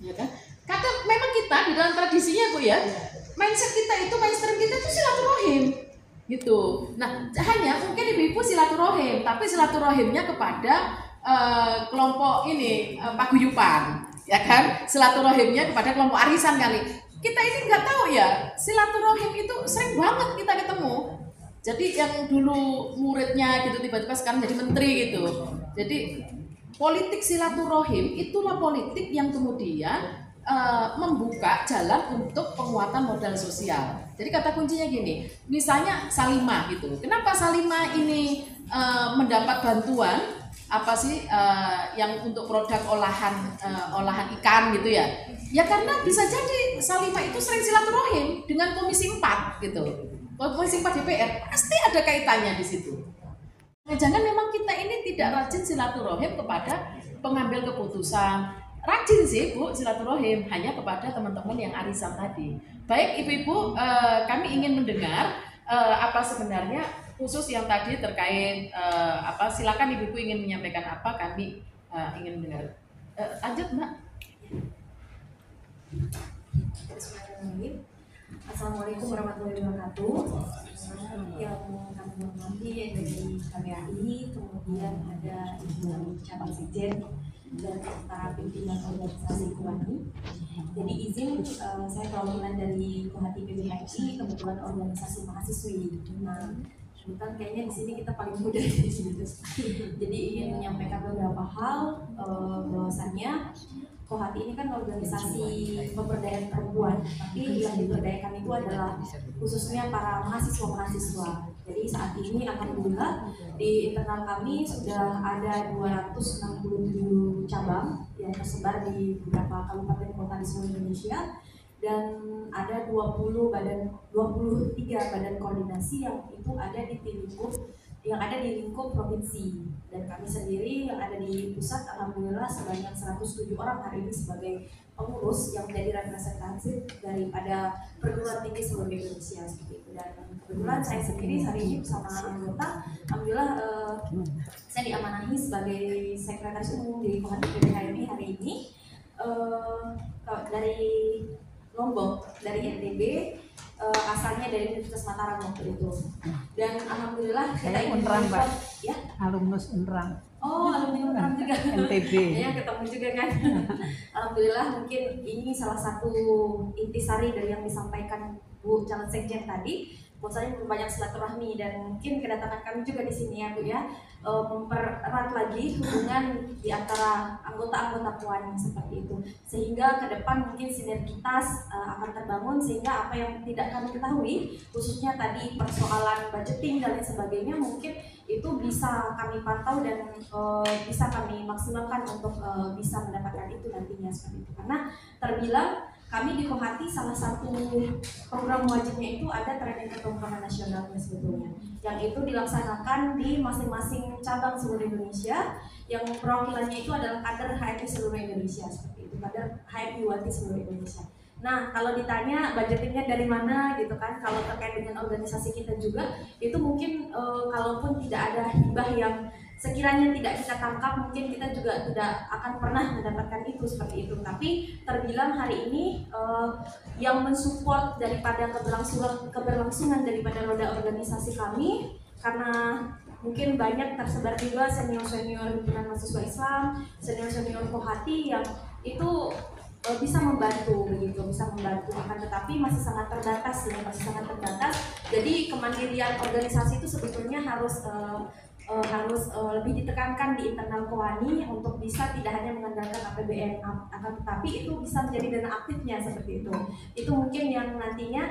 ya kan? Kata memang kita di dalam tradisinya Bu ya, mindset kita itu, mainstream kita itu silaturahim gitu. Nah, hanya mungkin ibu-ibu silaturahim, tapi silaturahimnya kepada kelompok ini paguyuban, ya kan? Silaturahimnya kepada kelompok arisan kali. Kita ini nggak tahu ya, silaturahim itu sering banget kita ketemu. Jadi yang dulu muridnya gitu tiba-tiba sekarang jadi menteri gitu. Jadi politik silaturahim itulah politik yang kemudian membuka jalan untuk penguatan modal sosial. Jadi kata kuncinya gini, misalnya Salimah gitu. Kenapa Salimah ini mendapat bantuan yang untuk produk olahan ikan gitu ya? Ya karena bisa jadi Salimah itu sering silaturahim dengan Komisi 4 gitu. Komisi 4 DPR pasti ada kaitannya di situ. Jangan memang kita ini tidak rajin silaturahim kepada pengambil keputusan. Rajin sih Bu silaturahim hanya kepada teman-teman yang arisan tadi. Baik ibu-ibu, kami ingin mendengar apa sebenarnya khusus yang tadi terkait silakan ibu-ibu ingin menyampaikan apa, kami ingin mendengar. Lanjut Mbak. Assalamualaikum warahmatullahi wabarakatuh. Yang kami hormati dari KPAI, kemudian ada Ibu Cabang Sekjen dan para pimpinan organisasi Kohati. Jadi izin saya perwakilan dari Kohati PBHI, kebetulan organisasi mahasiswi. Nah, kebetulan kayaknya di sini kita paling muda di sini. Jadi ingin menyampaikan beberapa hal bahwasannya Kohati ini kan organisasi pemberdayaan perempuan, tapi yang diberdayakan itu adalah khususnya para mahasiswa-mahasiswa. Jadi saat ini alhamdulillah di internal kami sudah ada 267 cabang yang tersebar di beberapa kabupaten kota di seluruh Indonesia, dan ada 23 badan koordinasi yang itu ada di lingkup provinsi, dan kami sendiri yang ada di pusat alhamdulillah sebanyak 107 orang hari ini sebagai pengurus yang menjadi representatif daripada perguruan tinggi seluruh Indonesia seperti itu. Dan kebetulan saya sendiri hari ini bersama anggota, alhamdulillah saya diamanahi sebagai sekretaris umum di Kohati PBHI hari ini dari Lombok, dari NTB. Asalnya dari Universitas Mataram waktu itu, dan alhamdulillah kita ingin melakukan ya alumnus Unrang. Oh, alumni Unrang juga NTB ya, ketemu juga kan. Alhamdulillah, mungkin ini salah satu intisari dari yang disampaikan Bu Calon Sekjen tadi, bahwasanya memperbanyak silaturahmi, dan mungkin kedatangan kami juga di sini ya Bu ya, mempererat lagi hubungan di antara anggota-anggota Puan seperti itu, sehingga ke depan mungkin sinergitas akan terbangun, sehingga apa yang tidak kami ketahui khususnya tadi persoalan budgeting dan lain sebagainya mungkin itu bisa kami pantau dan bisa kami maksimalkan untuk bisa mendapatkan itu nantinya seperti itu. Karena terbilang kami di Kohati salah satu program wajibnya itu ada training ketuhanan nasionalnya sebetulnya, yang itu dilaksanakan di masing-masing cabang seluruh Indonesia, yang perwakilannya itu adalah kader HMI seluruh Indonesia, seperti itu, kader HMI Wati seluruh Indonesia. Nah, kalau ditanya budgetingnya dari mana gitu kan, kalau terkait dengan organisasi kita juga, itu mungkin kalaupun tidak ada hibah yang sekiranya tidak kita tangkap, mungkin kita juga tidak akan pernah mendapatkan itu seperti itu. Tapi terbilang hari ini yang mensupport daripada keberlangsungan daripada roda organisasi kami, karena mungkin banyak tersebar juga senior-senior himpunan mahasiswa Islam, senior-senior Kohati yang itu bisa membantu begitu, bisa membantu, akan tetapi masih sangat terbatas ya, masih sangat terbatas. Jadi kemandirian organisasi itu sebetulnya harus lebih ditekankan di internal Kohani untuk bisa tidak hanya mengandalkan APBN, akan tetapi itu bisa menjadi dana aktifnya seperti itu. Itu mungkin yang nantinya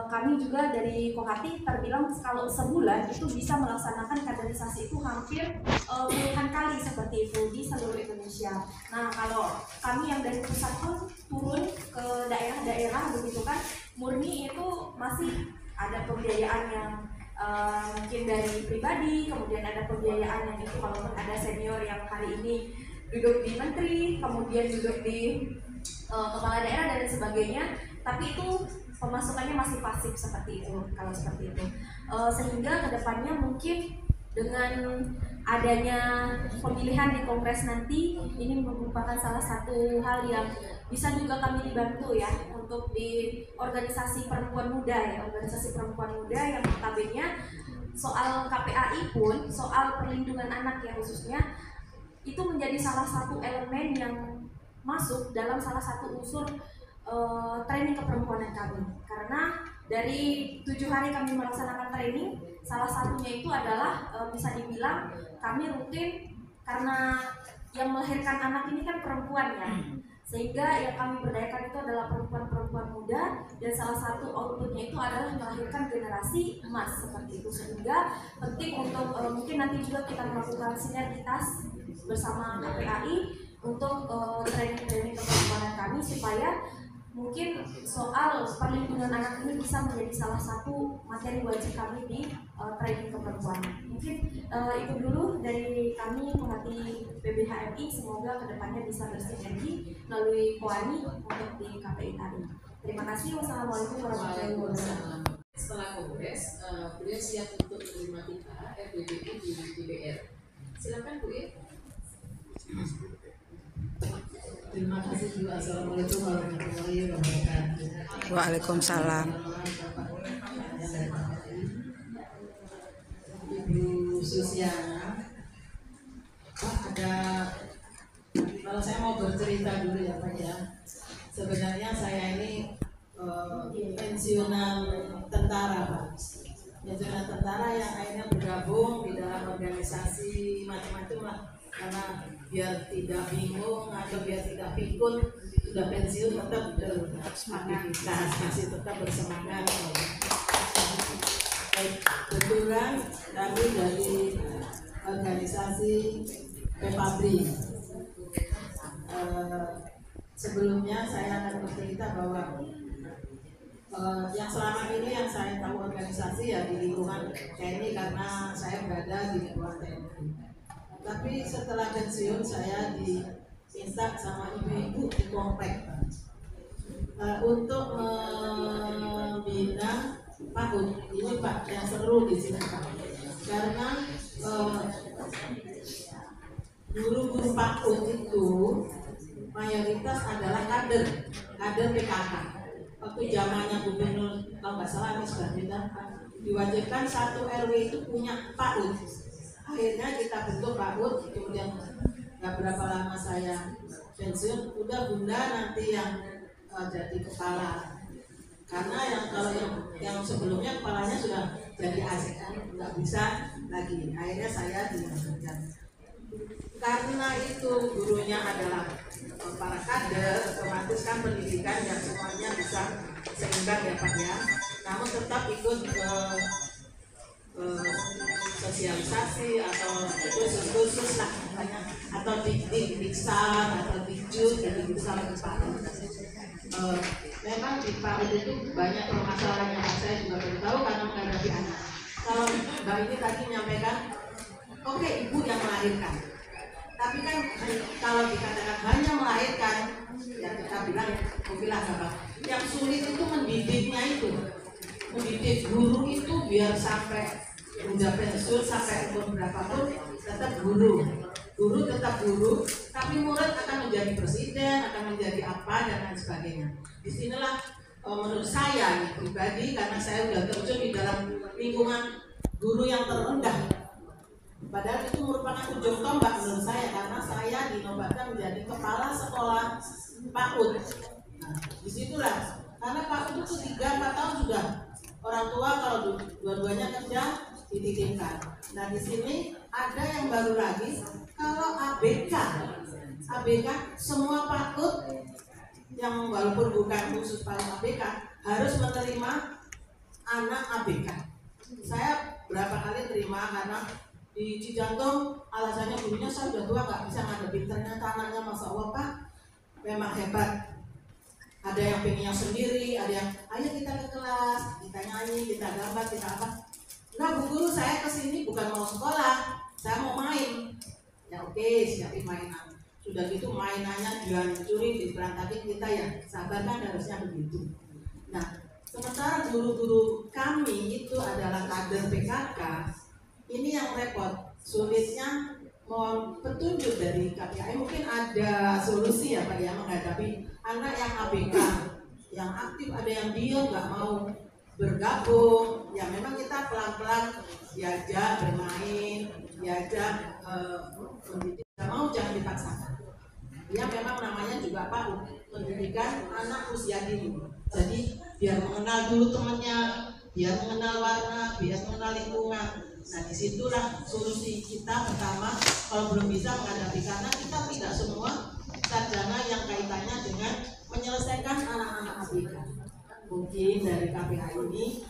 kami juga dari Kohati terbilang kalau sebulan itu bisa melaksanakan kaderisasi itu hampir puluhan kali seperti itu di seluruh Indonesia. Nah, kalau kami yang dari pusat pun turun ke daerah-daerah begitu kan, murni itu masih ada pembiayaan yang mungkin dari pribadi, kemudian ada pembiayaan yang itu walaupun ada senior yang hari ini duduk di menteri, kemudian duduk di kepala daerah dan sebagainya, tapi itu pemasukannya masih pasif seperti itu, kalau seperti itu. Sehingga kedepannya mungkin dengan adanya pemilihan di Kongres nanti, ini merupakan salah satu hal yang bisa juga kami dibantu ya untuk di organisasi perempuan muda ya, organisasi perempuan muda yang notabene soal KPAI pun, soal perlindungan anak ya khususnya, itu menjadi salah satu elemen yang masuk dalam salah satu unsur training keperempuanan kami. Karena dari 7 hari kami melaksanakan training, salah satunya itu adalah bisa dibilang kami rutin, karena yang melahirkan anak ini kan perempuan ya, sehingga yang kami berdayakan itu adalah perempuan-perempuan muda, dan salah satu outputnya itu adalah melahirkan generasi emas seperti itu. Sehingga penting untuk mungkin nanti juga kita melakukan sinergitas bersama KPAI untuk training-training keperempuanan kami, supaya mungkin soal perlindungan anak ini bisa menjadi salah satu materi wajib kami di training keperempuanan. Mungkin itu dulu dari kami Kohati PBHMI, semoga kedepannya bisa bersinergi melalui Kohani untuk di KPI tadi. Terima kasih. Wassalamualaikum warahmatullahi wabarakatuh. Setelah kongres, beliau siap untuk menerima kita FBBI di DPR. Silakan Bu Ir. Terima kasih juga. Assalamualaikum warahmatullahi wabarakatuh. Waalaikumsalam. Ibu Susiana, ada, kalau saya mau bercerita dulu ya Pak ya. Sebenarnya saya ini pensiunan tentara Pak. Pensiunan tentara yang akhirnya bergabung di dalam organisasi macam-macam lah. Karena biar tidak bingung atau biar tidak pikun, sudah pensiun tetap beraktivitas, masih tetap bersemangat. Kebetulan kami dari organisasi Pepabri. Sebelumnya saya akan bercerita bahwa yang selama ini yang saya tahu organisasi ya di lingkungan TNI, karena saya berada di lingkungan TNI. Tapi setelah pensiun saya diminta sama ibu-ibu di komplek untuk membina PAUD. Ini Pak yang seru di sini Pak, karena guru-guru PAUD itu mayoritas adalah kader PKK. Waktu zamannya Gubernur, kalau nggak salah Anies Baswedan, diwajibkan satu RW itu punya PAUD. Akhirnya kita bentuk PAUD, kemudian nggak berapa lama saya pensiun, udah Bunda nanti yang jadi kepala. Karena kalau yang sebelumnya kepalanya sudah jadi ASN, nggak bisa lagi. Akhirnya saya dilanjutkan. Karena itu gurunya adalah para kader, otomatis kan pendidikan yang semuanya bisa seimbang ya Pak ya. Namun tetap ikut sosialisasi atau khusus lah katanya, atau di Diksan atau di Jun, jadi bisa lebih paham. memang di PAUD itu banyak permasalahan yang saya juga baru tahu karena menghadapi anak. Kalau Mbak ini tadi menyampaikan, oke, ibu yang melahirkan, tapi kan kalau dikatakan hanya melahirkan, ya kita bilang okelah Bapak. Yang sulit itu mendidiknya itu, mendidik guru itu biar sampai udah pensiun sampai umur berapapun tetap guru. Guru tetap guru, tapi murid akan menjadi presiden, akan menjadi apa dan lain sebagainya. Disinilah menurut saya pribadi, karena saya sudah terjun di dalam lingkungan guru yang terendah. Padahal itu merupakan ujung tombak menurut saya, karena saya dinobatkan menjadi kepala sekolah PAUD. Nah, disitulah, karena PAUD itu 3-4 tahun sudah orang tua kalau dua-duanya kerja dititipkan. Nah di sini ada yang baru lagi, kalau ABK semua PAUD yang walaupun bukan khusus para ABK harus menerima anak ABK. Saya berapa kali terima karena di Cijantung alasannya gurunya saya udah tua nggak bisa ngadepin, ternyata anaknya masya Allah Pak memang hebat. Ada yang pengennya sendiri, ada yang ayo kita ke kelas, kita nyanyi, kita gambar, kita apa. Nah Bu Guru saya kesini bukan mau sekolah, saya mau main. Ya oke, siapin mainan. Sudah gitu mainannya dihancurin, diberantakin, kita ya sabar kan harusnya begitu. Nah sementara guru-guru kami itu adalah kader PKK, ini yang repot, sulitnya mohon petunjuk dari KPAI. Mungkin ada solusi ya Pak ya menghadapi anak yang ABK, yang aktif, ada yang diam nggak mau bergabung. Ya memang kita pelan-pelan diajak bermain, diajak mendidik, nggak mau jangan dipaksakan. Ya memang namanya juga PAUD, pendidikan anak usia dini. Jadi biar mengenal dulu temannya, biar mengenal warna, biar mengenal lingkungan. Nah disitulah solusi kita pertama kalau belum bisa menghadapi, karena kita tidak semua sarjana yang kaitannya dengan menyelesaikan anak-anak ABK. Mungkin dari KPAI ini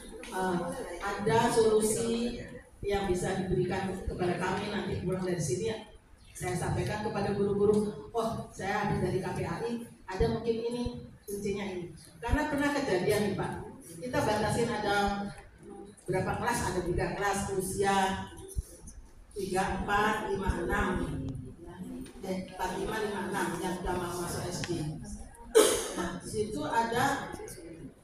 ada solusi yang bisa diberikan kepada kami nanti pulang dari sini ya. Saya sampaikan kepada guru-guru, oh saya habis dari KPAI, ada mungkin ini kuncinya ini. Karena pernah kejadian nih Pak, kita batasin ada berapa kelas, ada 3 kelas usia 3, 4, 5, 6 4, 5, 5, 6 yang sudah mau masuk SD. Nah disitu ada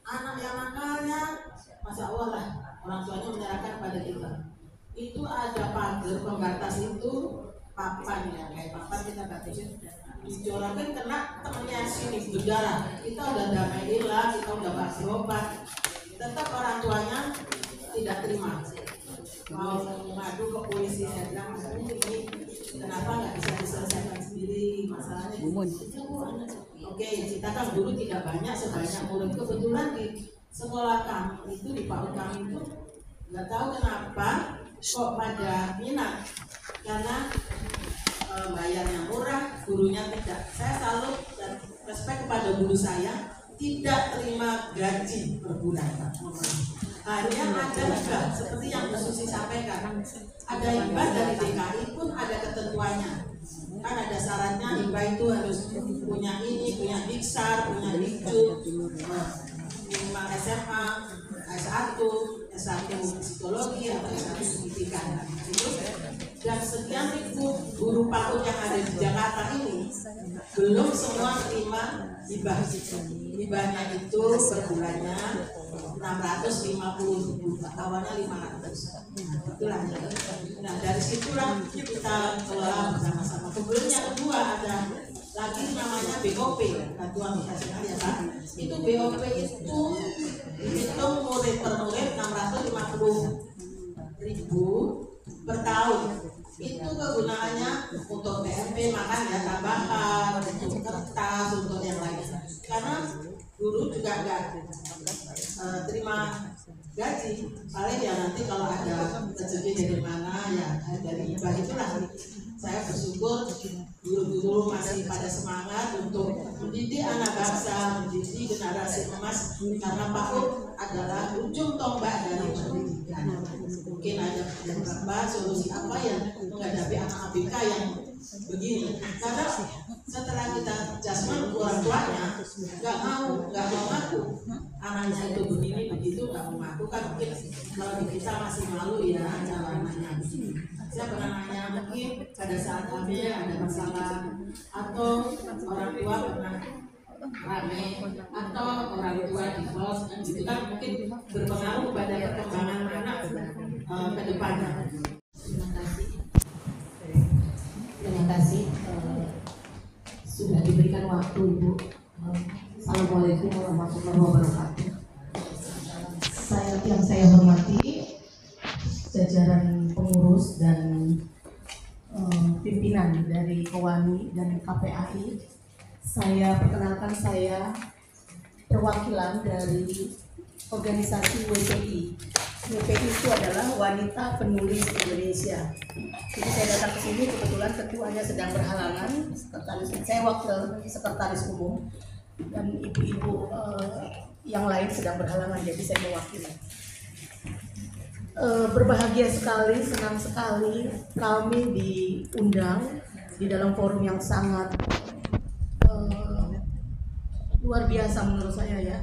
anak yang nakalnya Masya Allah lah, orang tuanya menyerahkan pada kita. Itu ada pagar pembatas itu, papan ya, kayak papan kita batasin, dicorakin kena temennya sini berdarah. Kita udah damaiin lah, kita udah kasih obat, tetap orang tuanya tidak terima, mau mengadu ke polisi. Saya bilang masalahnya ini kenapa nggak bisa diselesaikan sendiri masalahnya. Oke, kita kan dulu tidak banyak sebanyak murid. Kebetulan di sekolah kami itu, di PAUD kami itu nggak tahu kenapa kok pada minat, karena bayarnya murah, gurunya tidak. Saya salut dan respect kepada guru saya, tidak terima gaji per bulan. Hanya ada juga seperti yang Bu Susi sampaikan, ada hibah dari DKI pun ada ketentuannya, kan ada syaratnya hibah itu harus punya ini, punya diksar, punya dikjud, minimal SMA, S1, S1 psikologi atau S1 pendidikan. Dan sekian ribu guru PAUD yang ada di Jakarta ini belum semua terima hibah. Hibahnya itu per bulannya 650.000, awalnya 500. Itulah. Nah dari situlah kita kelola bersama-sama. Kemudian yang kedua ada lagi namanya BOP, bantuan operasional ya Pak. Itu BOP itu dihitung murid per murid 650.000 per tahun. Itu kegunaannya untuk TMP, makan ya tambahan, untuk kertas, untuk yang lain. Karena guru juga nggak terima gaji, paling ya nanti kalau ada rezeki dari mana ya dari hibah. Itulah saya bersyukur guru-guru masih pada semangat untuk mendidik anak bangsa, mendidik generasi emas, karena PAUD adalah ujung tombak dari pendidikan. Mungkin ada beberapa solusi apa yang menghadapi anak ABK yang begini. Karena setelah kita jasman orang tuanya nggak mau ngaku anaknya itu begini begitu, nggak mau ngaku kan. Mungkin kalau di kita masih malu ya cara nanya. Saya pernah nanya, mungkin pada saat hamil ada masalah, atau orang tua pernah rame, atau orang tua divorce, gitu kan mungkin berpengaruh pada perkembangan anak ke depannya. Terima kasih sudah diberikan waktu Ibu. Assalamualaikum warahmatullahi wabarakatuh. Yang saya hormati jajaran pengurus dan pimpinan dari Kowani dan KPAI. Saya perkenalkan, saya perwakilan dari organisasi WPI. WPI itu adalah Wanita Penulis Indonesia. Jadi saya datang ke sini kebetulan ketuanya sedang berhalangan, saya wakil sekretaris umum dan ibu-ibu yang lain sedang berhalangan, jadi saya mewakili. Berbahagia sekali, senang sekali kami diundang di dalam forum yang sangat luar biasa menurut saya ya,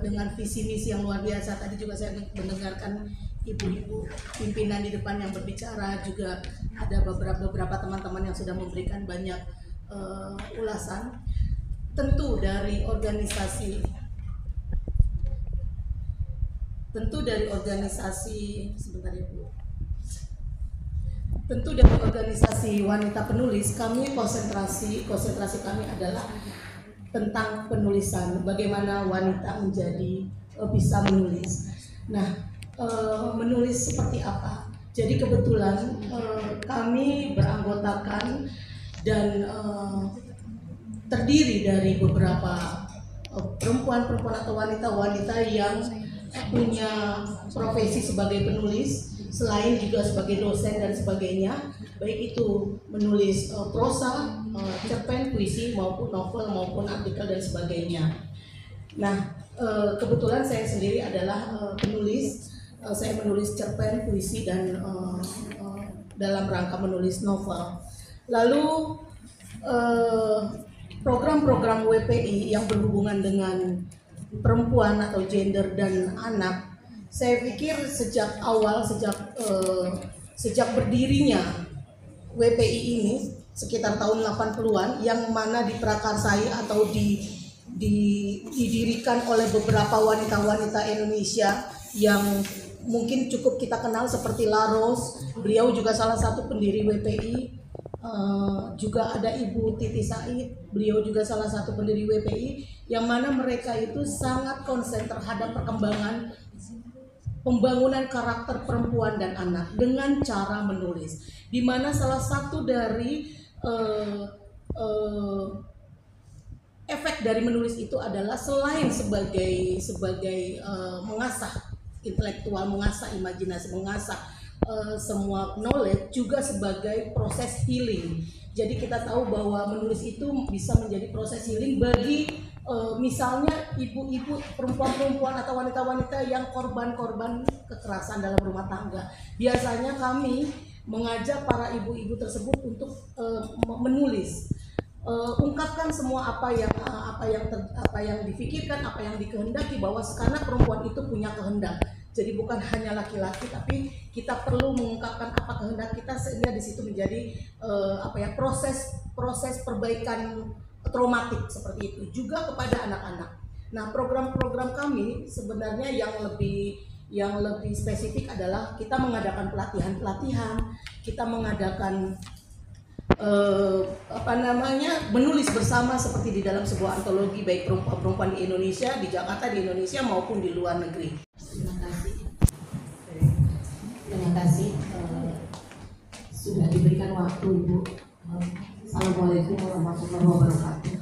dengan visi misi yang luar biasa. Tadi juga saya mendengarkan ibu-ibu pimpinan di depan yang berbicara, juga ada beberapa teman-teman yang sudah memberikan banyak ulasan. Tentu dari organisasi sebentar ya Bu. Tentu dari organisasi Wanita Penulis, kami konsentrasi kami adalah tentang penulisan, bagaimana wanita menjadi bisa menulis. Nah, menulis seperti apa? Jadi kebetulan kami beranggotakan dan terdiri dari beberapa perempuan-perempuan atau wanita-wanita yang punya profesi sebagai penulis, selain juga sebagai dosen dan sebagainya, baik itu menulis prosa, cerpen, puisi, maupun novel, maupun artikel dan sebagainya. Nah, kebetulan saya sendiri adalah penulis. Saya menulis cerpen, puisi, dan dalam rangka menulis novel. Lalu program-program WPI yang berhubungan dengan perempuan atau gender dan anak, saya pikir sejak awal, sejak berdirinya WPI ini sekitar tahun 80-an, yang mana diprakarsai atau didirikan oleh beberapa wanita-wanita Indonesia yang mungkin cukup kita kenal seperti Laros, beliau juga salah satu pendiri WPI. Juga ada Ibu Titi Said, beliau juga salah satu pendiri WPI, yang mana mereka itu sangat konsen terhadap perkembangan pembangunan karakter perempuan dan anak dengan cara menulis, di mana salah satu dari efek dari menulis itu adalah selain sebagai mengasah intelektual, mengasah imajinasi, mengasah semua knowledge, juga sebagai proses healing. Jadi kita tahu bahwa menulis itu bisa menjadi proses healing bagi misalnya ibu-ibu, perempuan-perempuan atau wanita-wanita yang korban-korban kekerasan dalam rumah tangga. Biasanya kami mengajak para ibu-ibu tersebut untuk menulis, ungkapkan semua apa yang difikirkan, apa yang dikehendaki, bahwa karena perempuan itu punya kehendak. Jadi bukan hanya laki-laki, tapi kita perlu mengungkapkan apa kehendak kita, sehingga di situ menjadi proses perbaikan traumatik seperti itu juga kepada anak-anak. Nah, program-program kami sebenarnya yang lebih spesifik adalah kita mengadakan pelatihan, kita mengadakan menulis bersama seperti di dalam sebuah antologi, baik perempuan di Indonesia, di Jakarta, di Indonesia maupun di luar negeri. Terima kasih sudah diberikan waktu Ibu. Assalamualaikum warahmatullahi wabarakatuh.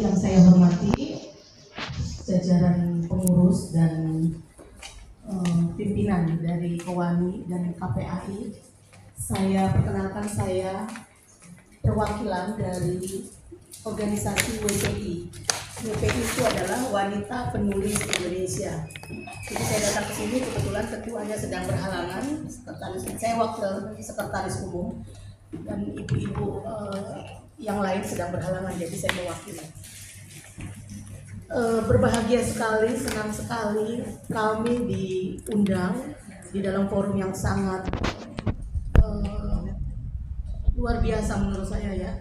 Yang saya hormati jajaran pengurus dan pimpinan dari Kowani dan KPAI. Saya perkenalkan, saya perwakilan dari organisasi WPI. WPI itu adalah Wanita Penulis Indonesia. Jadi saya datang ke sini kebetulan ketuanya sedang berhalangan, saya wakil sekretaris umum dan ibu-ibu yang lain sedang berhalangan, jadi saya mewakili. Berbahagia sekali, senang sekali kami diundang di dalam forum yang sangat luar biasa menurut saya ya,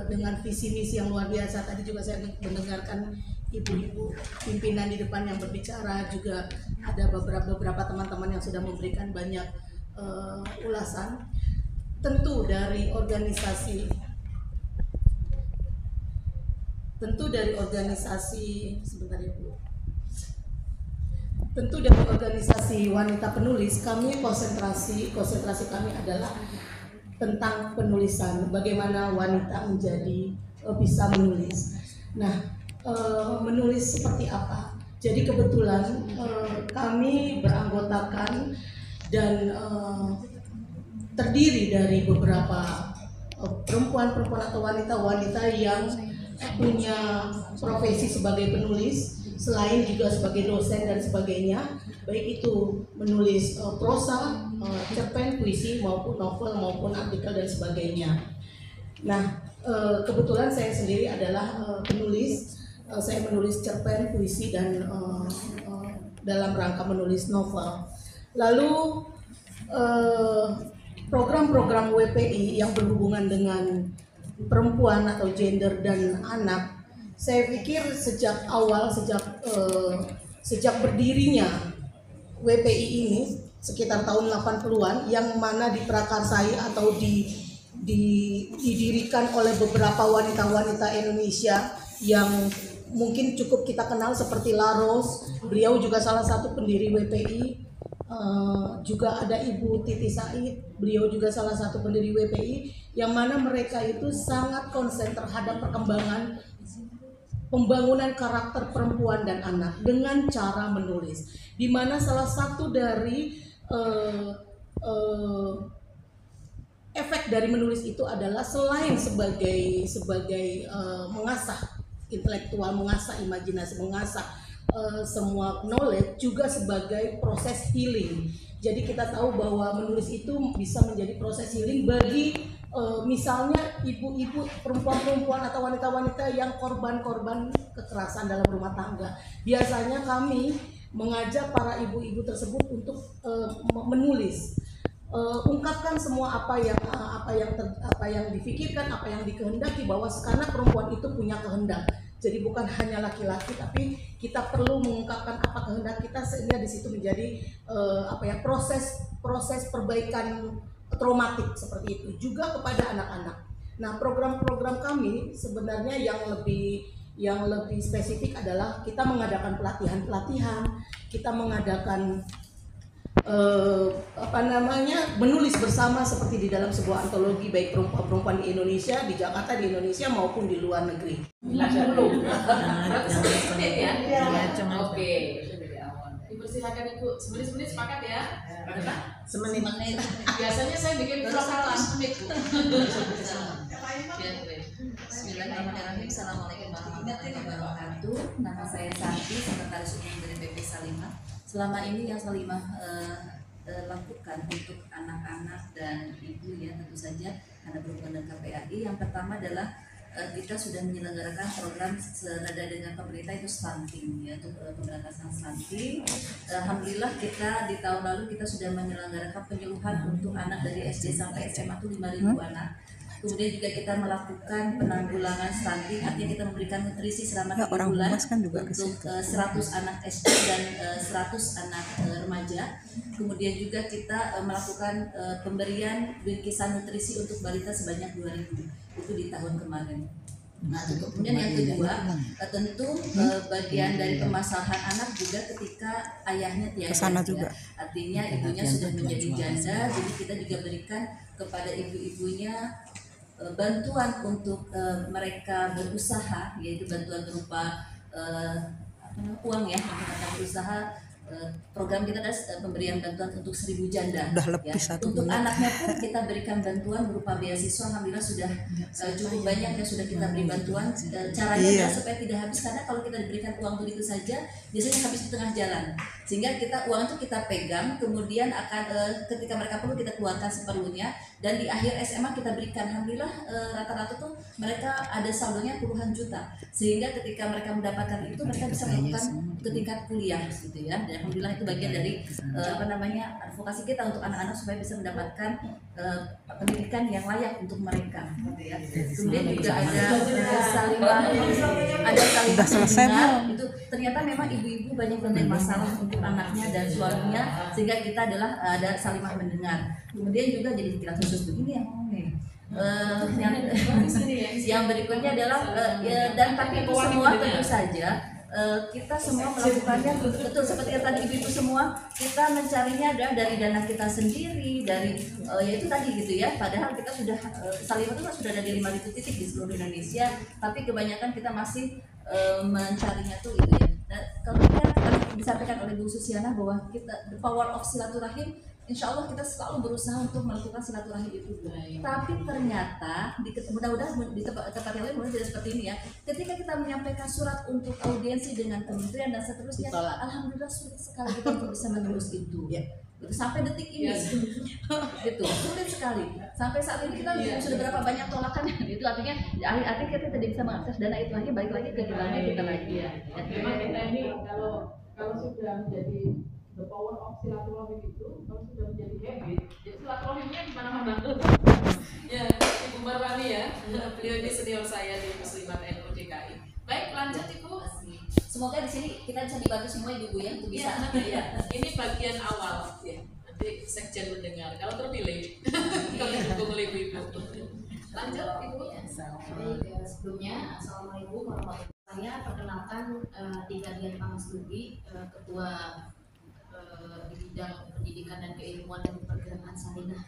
dengan visi misi yang luar biasa. Tadi juga saya mendengarkan ibu-ibu pimpinan di depan yang berbicara, juga ada beberapa teman-teman yang sudah memberikan banyak ulasan. Tentu dari organisasi sebentar ya Bu. Tentu dari organisasi wanita penulis, kami konsentrasi kami adalah tentang penulisan, bagaimana wanita menjadi bisa menulis. Nah, menulis seperti apa? Jadi kebetulan kami beranggotakan dan terdiri dari beberapa perempuan-perempuan atau wanita-wanita yang punya profesi sebagai penulis, selain juga sebagai dosen dan sebagainya, baik itu menulis prosa, cerpen, puisi maupun novel maupun artikel dan sebagainya. Nah, kebetulan saya sendiri adalah penulis. Saya menulis cerpen, puisi dan dalam rangka menulis novel. Lalu program-program WPI yang berhubungan dengan perempuan atau gender dan anak, saya pikir sejak awal, sejak berdirinya WPI ini sekitar tahun 80-an, yang mana diprakarsai atau didirikan oleh beberapa wanita-wanita Indonesia yang mungkin cukup kita kenal seperti Laros, beliau juga salah satu pendiri WPI. Juga ada Ibu Titi Said, beliau juga salah satu pendiri WPI, yang mana mereka itu sangat konsen terhadap perkembangan pembangunan karakter perempuan dan anak dengan cara menulis, di mana salah satu dari efek dari menulis itu adalah selain sebagai mengasah intelektual, mengasah imajinasi, mengasah semua knowledge, juga sebagai proses healing. Jadi kita tahu bahwa menulis itu bisa menjadi proses healing bagi misalnya ibu-ibu, perempuan-perempuan atau wanita-wanita yang korban-korban kekerasan dalam rumah tangga. Biasanya kami mengajak para ibu-ibu tersebut untuk menulis, ungkapkan semua apa yang difikirkan, apa yang dikehendaki, bahwa karena perempuan itu punya kehendak. Jadi bukan hanya laki-laki, tapi kita perlu mengungkapkan apa kehendak kita, sehingga di situ menjadi proses perbaikan traumatik seperti itu juga kepada anak-anak. Nah, program-program kami sebenarnya yang lebih spesifik adalah kita mengadakan pelatihan, kita mengadakan menulis bersama seperti di dalam sebuah antologi, baik perempuan-perempuan di Indonesia, di Jakarta, di Indonesia maupun di luar negeri. Oke. Dipersilakan Ibu, semenit sepakat ya? Semenit. Biasanya saya bikin program semenit Bu. Bismillahirrahmanirrahim. Assalamualaikum warahmatullahi wabarakatuh. Nama saya Santi, sekretaris umum dari BP Salimah. Selama ini yang Salimah lakukan untuk anak-anak dan ibu ya, tentu saja karena berhubungan dengan KPAI. Yang pertama adalah kita sudah menyelenggarakan program senada dengan pemerintah, itu stunting ya, untuk pemberantasan stunting. Alhamdulillah kita di tahun lalu kita sudah menyelenggarakan penyuluhan untuk anak dari SD sampai SMA itu 5.000 anak. Kemudian juga kita melakukan penanggulangan stunting, artinya kita memberikan nutrisi selama 3 bulan untuk 100 anak SD dan 100 anak remaja. Kemudian juga kita melakukan pemberian bingkisan nutrisi untuk balita sebanyak 2.000, itu di tahun kemarin. Nah, kemudian yang kedua, tentu bagian dari permasalahan anak juga ketika ayahnya tiada, ya. Artinya ibunya sudah menjadi janda, jadi kita juga berikan kepada ibu-ibunya bantuan untuk mereka berusaha, yaitu bantuan berupa uang ya, untuk mereka berusaha program kita adalah pemberian bantuan untuk 1.000 janda. Udah lebih Ya. 1 Untuk bulan. anaknya pun kita berikan bantuan berupa beasiswa. Alhamdulillah sudah cukup banyak yang sudah kita beri bantuan. Caranya Iya. adalah supaya tidak habis, karena kalau kita diberikan uang begitu saja biasanya habis di tengah jalan. Sehingga uang itu kita pegang, kemudian akan ketika mereka perlu kita keluarkan seperlunya, dan di akhir SMA kita berikan. Alhamdulillah rata-rata tuh mereka ada saldonya puluhan juta, sehingga ketika mereka mendapatkan itu mereka bisa melakukan ke tingkat kuliah gitu ya. Dan alhamdulillah itu bagian dari advokasi kita untuk anak-anak supaya bisa mendapatkan pendidikan yang layak untuk mereka gitu ya. Kemudian juga ada salimah Udah selesai, mendengar. Bu. Itu ternyata memang ibu-ibu banyak yang masalah untuk anaknya dan suaminya, sehingga kita ada salimah mendengar. Kemudian juga jadi pikiran khusus begini ya ngomongnya. Yang berikutnya adalah dan tapi itu semua tentu saja kita semua melakukannya betul seperti yang tadi ibu-ibu semua, kita mencarinya adalah dari dana kita sendiri, dari yaitu tadi gitu ya. Padahal kita sudah salimah itu sudah ada di 5.000 titik di seluruh Indonesia, tapi kebanyakan kita masih mencarinya tuh gitu ya. Nah, kalau tadi disampaikan oleh Bu Susiana bahwa the power of silaturahim, insya Allah kita selalu berusaha untuk melakukan silaturahim itu. Tapi ternyata mudah-mudahan di tempat yang lain mungkin tidak seperti ini ya. Ketika kita menyampaikan surat untuk audiensi dengan kementerian dan seterusnya, alhamdulillah sulit sekali kita untuk bisa menembus itu. Itu sampai detik ini, gitu sulit sekali. Sampai saat ini kita sudah berapa banyak tolakan, itu artinya kita tidak bisa mengakses dana itu lagi, balik lagi ke kita lagi ya. Memang kita ini kalau sudah menjadi the power of silaturahim itu, kalau sudah menjadi habit, jadi silaturahimnya di mana-mana. Ya, Ibu Marwani ya, beliau ini senior saya di Muslimat NU DKI. Baik, lanjut Ibu. Semoga di sini kita bisa dibantu semua ibu-ibu ya untuk bisa. Ya. Ini bagian awal ya. Nanti sekjen mendengar kalau terpilih. Kalau didukung oleh ibu-ibu. Lanjut Ibu. Baik, sebelumnya Assalamualaikum warahmatullahi wabarakatuh. Saya perkenalkan Tika Dian Pamastuti, Ketua di bidang pendidikan dan keilmuan dan pergerakan Sarinah.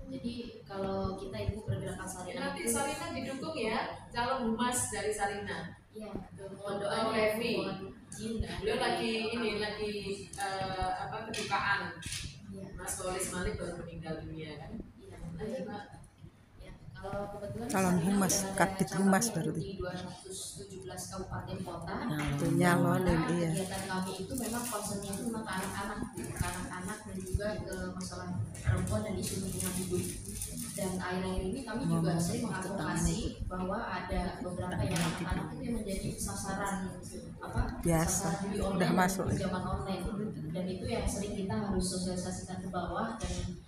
Jadi kalau kita ibu pergerakan Sarinah, nanti Sarinah didukung ya calon humas dari Sarinah. Iya, mohon doa Revi. Beliau lagi kedukaan. Mas Kholis Malik baru meninggal dunia kan. Iya, Mbak. Kalau kebetulan calon humas, Kadit Humas baru di 217 kabupaten kota. Itu nyalonin, iya. Kegiatan kami itu memang concernnya itu memang ke anak-anak dan juga ke masalah perempuan dan isu lingkungan hidup. Dan akhir-akhir ini kami juga sering mengadvokasi bahwa ada beberapa yang anak-anak itu yang menjadi sasaran biasa, sasaran udah masuk zaman online, dan itu yang sering kita harus sosialisasikan ke bawah, dan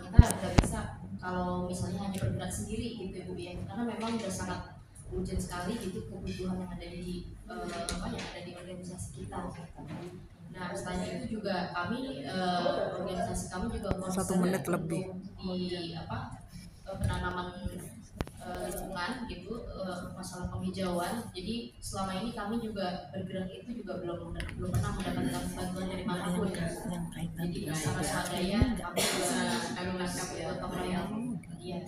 kita nggak bisa kalau misalnya hanya bergerak sendiri gitu Ibu ya, karena memang sudah sangat urgent sekali gitu kebutuhan yang ada di yang ada di organisasi kita. Nah, selain itu juga kami organisasi kami juga 1 menit lebih di penanaman lingkungan gitu, masalah penghijauan. Jadi selama ini kami juga bergerak itu juga belum pernah mendapatkan bantuan dari manapun. Jadi secara swadaya kami bisa menangkap pemerintah. Iya.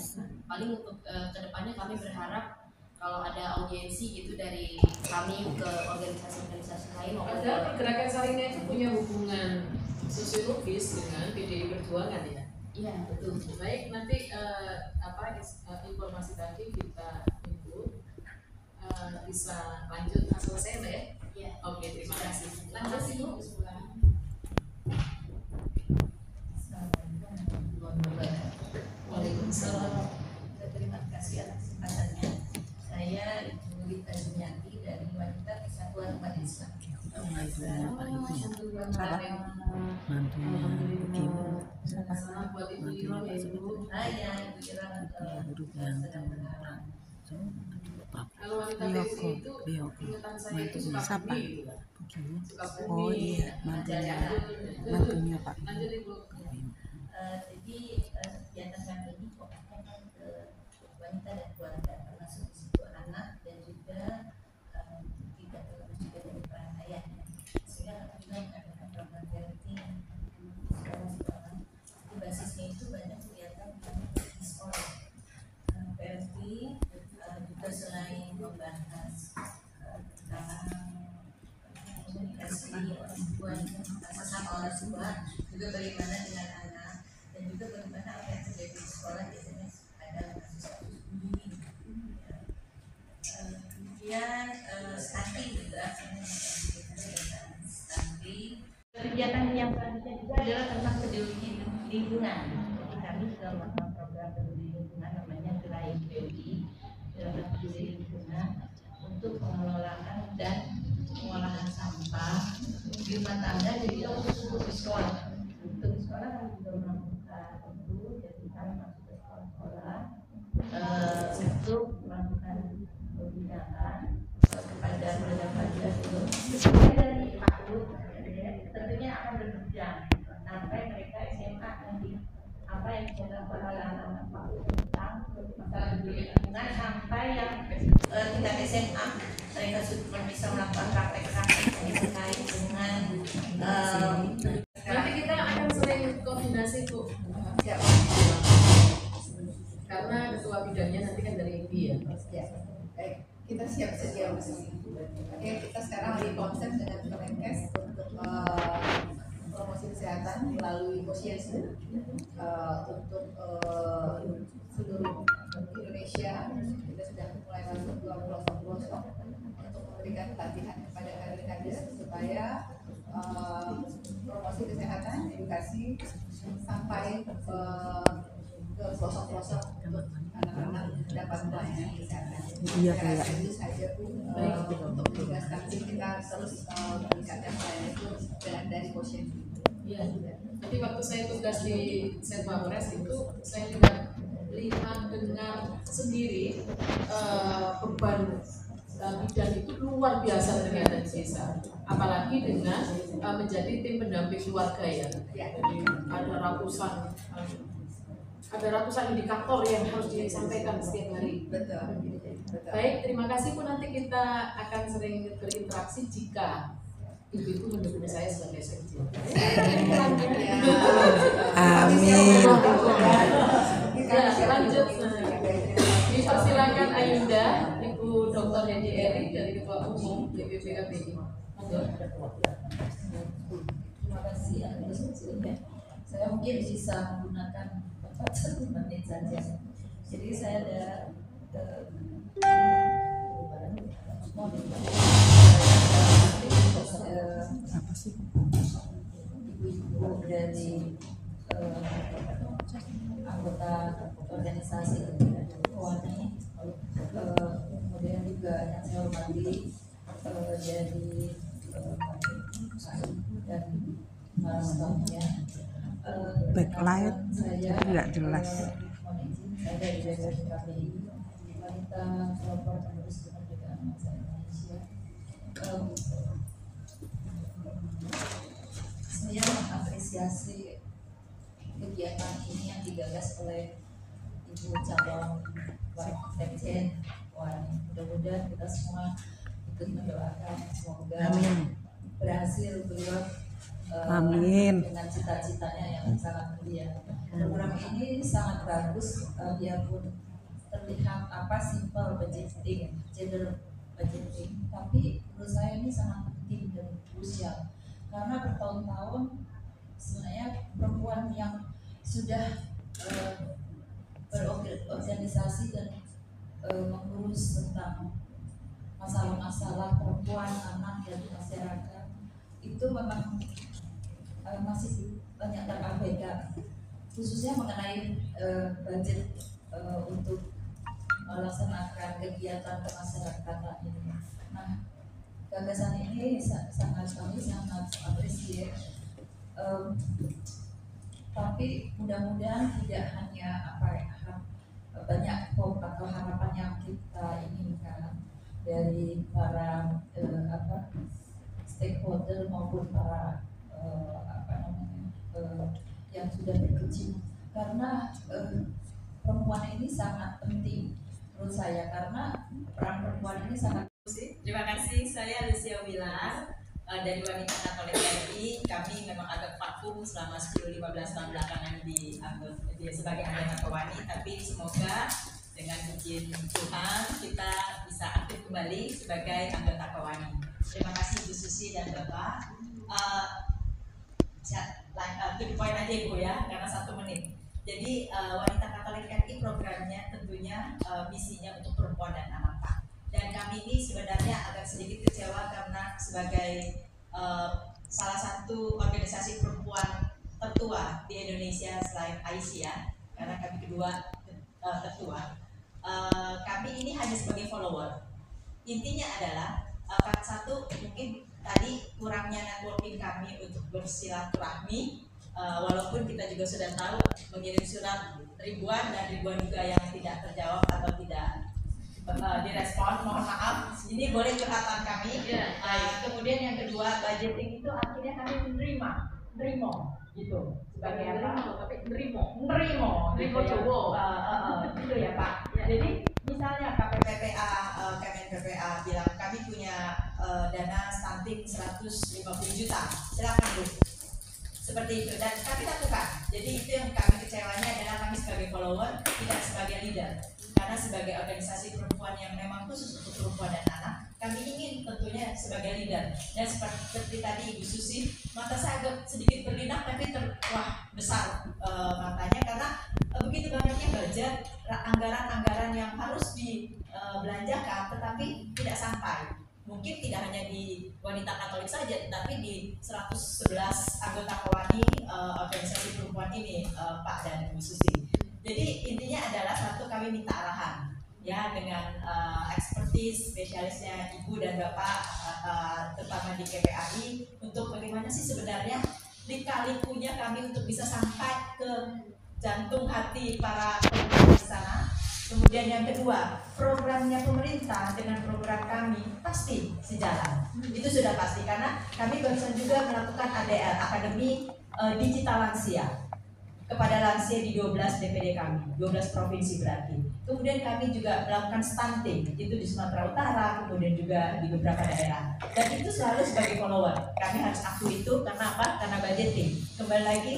Paling untuk kedepannya kami berharap kalau ada audiensi gitu dari kami ke organisasi-organisasi lain. Padahal pergerakan Sarinah itu punya hubungan sosiologis dengan PDI Perjuangan ya. Iya, betul. Baik, nanti informasi tadi kita bisa lanjut selesai Mbak ya? Iya. Oke, terima kasih. Lanjut Ibu. Waalaikumsalam. Terima kasih atas kesempatannya. Saya Ibu Rita Jumiati dari Wanita Kesatuan Umat Islam. Salam buat Ibu Iro ya Ibu. Saya Ibu Ira. Kalau wanita PSI itu ingatan saya itu suka bumi. Suka bumi. Oh iya, mantunya Pak. Lanjut Ibu. Jadi kegiatan kami ini fokusnya kan ke wanita dan keluarga, termasuk di situ anak dan juga tidak terlepas juga dari peran ayah. Sehingga kami juga mengadakan program parenting di basisnya itu banyak kegiatan di sekolah. Parenting juga selain membahas tentang komunikasi bagaimana dengan anak dan juga bagaimana apa yang terjadi di sekolah biasanya ada kasus-kasus bullying. Kemudian stunting juga stunting. Kegiatan yang selanjutnya juga adalah tentang peduli lingkungan. Jadi kami juga melakukan program peduli lingkungan namanya Gerai PLI, Gerakan Peduli Lingkungan, untuk pengelolaan dan pengolahan sampah di rumah tangga dan juga untuk di sekolah. Untuk di sekolah kami juga melakukan itu, jadi kami masuk ke sekolah-sekolah untuk melakukan pembinaan kepada pelajar-pelajar itu. Dari Pak Lut, tentunya akan berjenjang sampai mereka SMA nanti. Apa yang bisa dilakukan oleh anak-anak Pak Lut tentang masalah peduli lingkungan sampai yang tingkat SMA, mereka sudah bisa melakukan praktek-praktek terkait dengan nanti kita akan sering koordinasi Bu. Siapa? Karena ketua bidangnya nanti kan dari IPI ya. Baik, kita siap sedia Mas. Oke, kita sekarang lagi konsep dengan Kemenkes untuk promosi kesehatan melalui posyandu untuk seluruh Indonesia. Kita sudah mulai masuk ke pelosok-pelosok untuk memberikan pelatihan kepada kader-kader supaya promosi kesehatan, edukasi sampai ke pelosok-pelosok untuk anak-anak dapat pelayanan kesehatan. Iya, Saya rasa kayak. itu saja Bu, untuk menegaskan kita terus meningkatkan pelayanan itu dari posyandu. Iya. Jadi waktu saya tugas di Senwapres itu saya juga dengar sendiri beban bidan itu luar biasa ternyata di desa. Apalagi dengan menjadi tim pendamping keluarga ya. Jadi ada ratusan indikator yang harus disampaikan setiap hari. Betul. Baik, terima kasih Bu. Nanti kita akan sering berinteraksi jika Ibu mendukung saya sebagai sekjen. Amin. Lanjut. Dipersilakan Ayunda, Ibu Dr. Yadi Eri dari Ketua Umum BPPKBI. Terima kasih atas waktunya. Saya mungkin bisa menggunakan 1 menit saja. Jadi saya ada Apa sih? ibu-ibu dari anggota organisasi Wani, kemudian juga yang saya hormati dari dan para stafnya. Backlight tidak jelas. Saya dari BPKBI, wanita pelopor penerus kemerdekaan bangsa Indonesia. Saya mengapresiasi kegiatan ini yang digagas oleh Ibu calon Sekjen. Mudah-mudahan kita semua ikut mendoakan semoga berhasil beliau Amin. dengan cita-citanya yang sangat mulia. Program ini sangat bagus, biarpun terlihat simple budgeting, gender budgeting, tapi menurut saya ini sangat penting dan krusial karena bertahun-tahun sebenarnya perempuan yang sudah berorganisasi dan mengurus tentang masalah-masalah perempuan, anak dan masyarakat itu memang masih banyak terabaikan, khususnya mengenai budget untuk melaksanakan kegiatan kemasyarakatan ini. Nah, gagasan ini kami sangat apresiasi. Tapi mudah-mudahan tidak hanya banyak hope atau harapan yang kita inginkan dari para stakeholder maupun para yang sudah berkecimpung, karena perempuan ini sangat penting menurut saya, karena peran perempuan ini sangat. Terima kasih, saya Lucia Wilar dari Wanita Katolik RI. Kami memang agak vakum selama 10-15 tahun belakangan sebagai anggota Kawani, tapi semoga dengan izin Tuhan kita bisa aktif kembali sebagai anggota Kawani. Terima kasih Bu Susi dan Bapak. to the point aja Ibu ya, karena 1 menit. Jadi Wanita Katolik RI programnya tentunya misinya untuk perempuan dan anak. Dan kami ini sebenarnya agak sedikit kecewa karena sebagai salah satu organisasi perempuan tertua di Indonesia selain Aisyah, karena kami kedua tertua, kami ini hanya sebagai follower. Intinya adalah satu, mungkin tadi kurangnya networking kami untuk bersilaturahmi. Walaupun kita juga sudah tahu mengirim surat ribuan dan ribuan juga yang tidak terjawab atau tidak direspon, mohon maaf. Ini boleh curhatan kami. Kemudian yang kedua, budgeting itu akhirnya kami menerima gitu sebagai apa? Tapi menerima Jowo. Gitu ya Pak. Jadi misalnya KPPPA, Kemen PPA bilang kami punya dana stunting 150 juta, silakan Bu. Seperti itu, dan kami lakukan. Jadi itu yang kami kecewanya adalah kami sebagai follower, tidak sebagai leader. Karena sebagai organisasi perempuan yang memang khusus untuk perempuan dan anak, kami ingin tentunya sebagai leader. Dan seperti tadi Ibu Susi, mata saya agak sedikit berlinang tapi besar matanya karena begitu banyaknya budget, anggaran-anggaran yang harus dibelanjakan tetapi tidak sampai. Mungkin tidak hanya di Wanita Katolik saja, tetapi di 111 anggota Kowani organisasi perempuan ini, Pak dan Ibu Susi. Jadi intinya adalah satu, kami minta arahan ya dengan ekspertis spesialisnya Ibu dan Bapak, terutama di KPAI, untuk bagaimana sih sebenarnya lika-likunya kami untuk bisa sampai ke jantung hati para perempuan di sana. Kemudian yang kedua, programnya pemerintah dengan program kami pasti sejalan. Itu sudah pasti karena kami barusan juga melakukan ADL, Akademi Digital Lansia, kepada lansia di 12 DPD kami, 12 provinsi berarti. Kemudian kami juga melakukan stunting, itu di Sumatera Utara, kemudian juga di beberapa daerah. Dan itu selalu sebagai follower. Kami harus akui itu karena apa? Karena budgeting. Kembali lagi,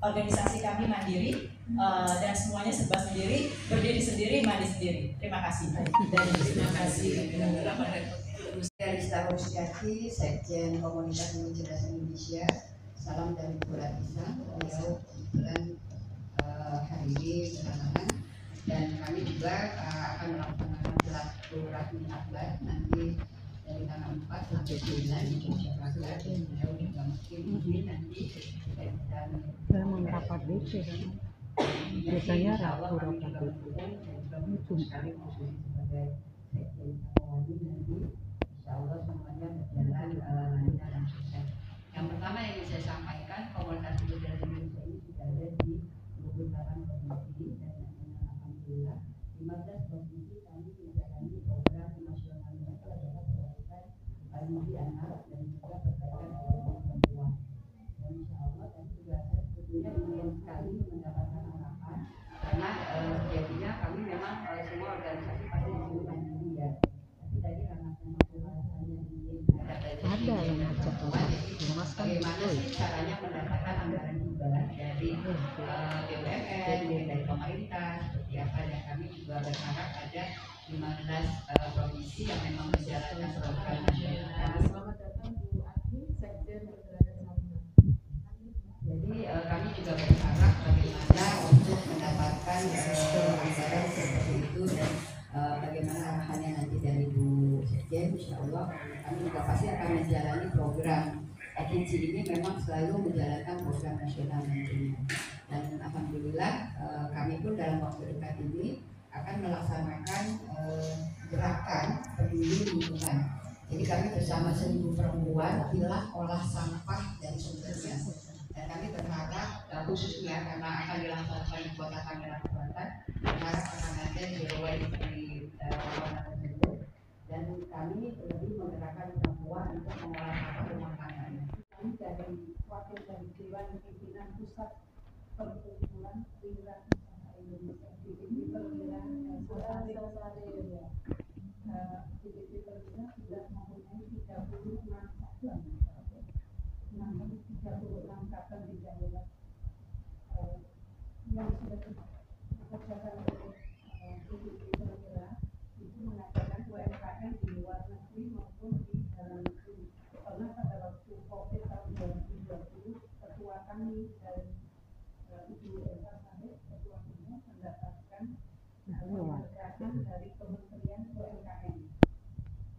organisasi kami mandiri dan semuanya serba sendiri, berdiri sendiri, mandi sendiri. Terima kasih. Dan terima kasih. Rista Rusdiati, Sekjen Komunitas Cerdas Indonesia. Salam dari Bu Ratisa. Beliau kebetulan hari ini berhalangan dan kami juga akan melaksanakan silaturahmi akbar nanti dari tanggal 4 sampai 9 di Jakarta dan beliau juga mungkin ini nanti dan memang rapat DC kan? Biasanya rapat DC kami khusus sebagai sekjen Kowani nanti insya Allah semuanya berjalan lancar dan sukses. Yang pertama yang ingin saya sampaikan, komunitas cerdas Indonesia ini sudah ada di 28 provinsi dan alhamdulillah 15 provinsi kami menjalani program nasional itu adalah berkaitan gizi anak dan juga berkaitan dengan perempuan. Dan insya Allah dan juga saya sebetulnya ingin sekali mendapatkan harapan karena sejatinya kami memang semua organisasi pasti disuruh mandiri ya. Tapi tadi karena memang pembahasannya ingin ada yang ngajak bagaimana sih caranya mendapatkan anggaran hibah dari BUMN, dari pemerintah seperti apa, dan kami juga berharap ada 15 provinsi yang memang menjalankan program nasional. Selamat datang Bu Ati, Sekjen Pergerakan Sampah. Jadi kami juga berharap bagaimana untuk mendapatkan anggaran seperti itu dan bagaimana arahannya nanti dari Bu Sekjen. Insya Allah kami juga pasti akan menjalani program. Agensi ini memang selalu menjalankan program nasional nantinya. Dan alhamdulillah kami pun dalam waktu dekat ini akan melaksanakan gerakan peduli lingkungan. Jadi kami bersama 1000 perempuan pilah olah sampah dari sumbernya. Dan kami berharap khususnya karena akan dilaksanakan di Kota Tangerang Selatan, berharap akan ada zero waste di kawasan tersebut. Dan kami lebih menggerakkan perempuan untuk mengolah sampah rumah tangganya. Kami dari wakil dari Dewan Pimpinan Pusat Perkumpulan Perwira Usaha Indonesia (DPP Perwira) DPP Perwira sudah mempunyai 36 satuan, 36 kapal di daerah yang sudah dikerjakan oleh DPP Perwira itu mengadakan UMKM di luar negeri maupun di dalam negeri. Karena pada waktu COVID tahun 2020 Ketua dari Kementerian UMKM.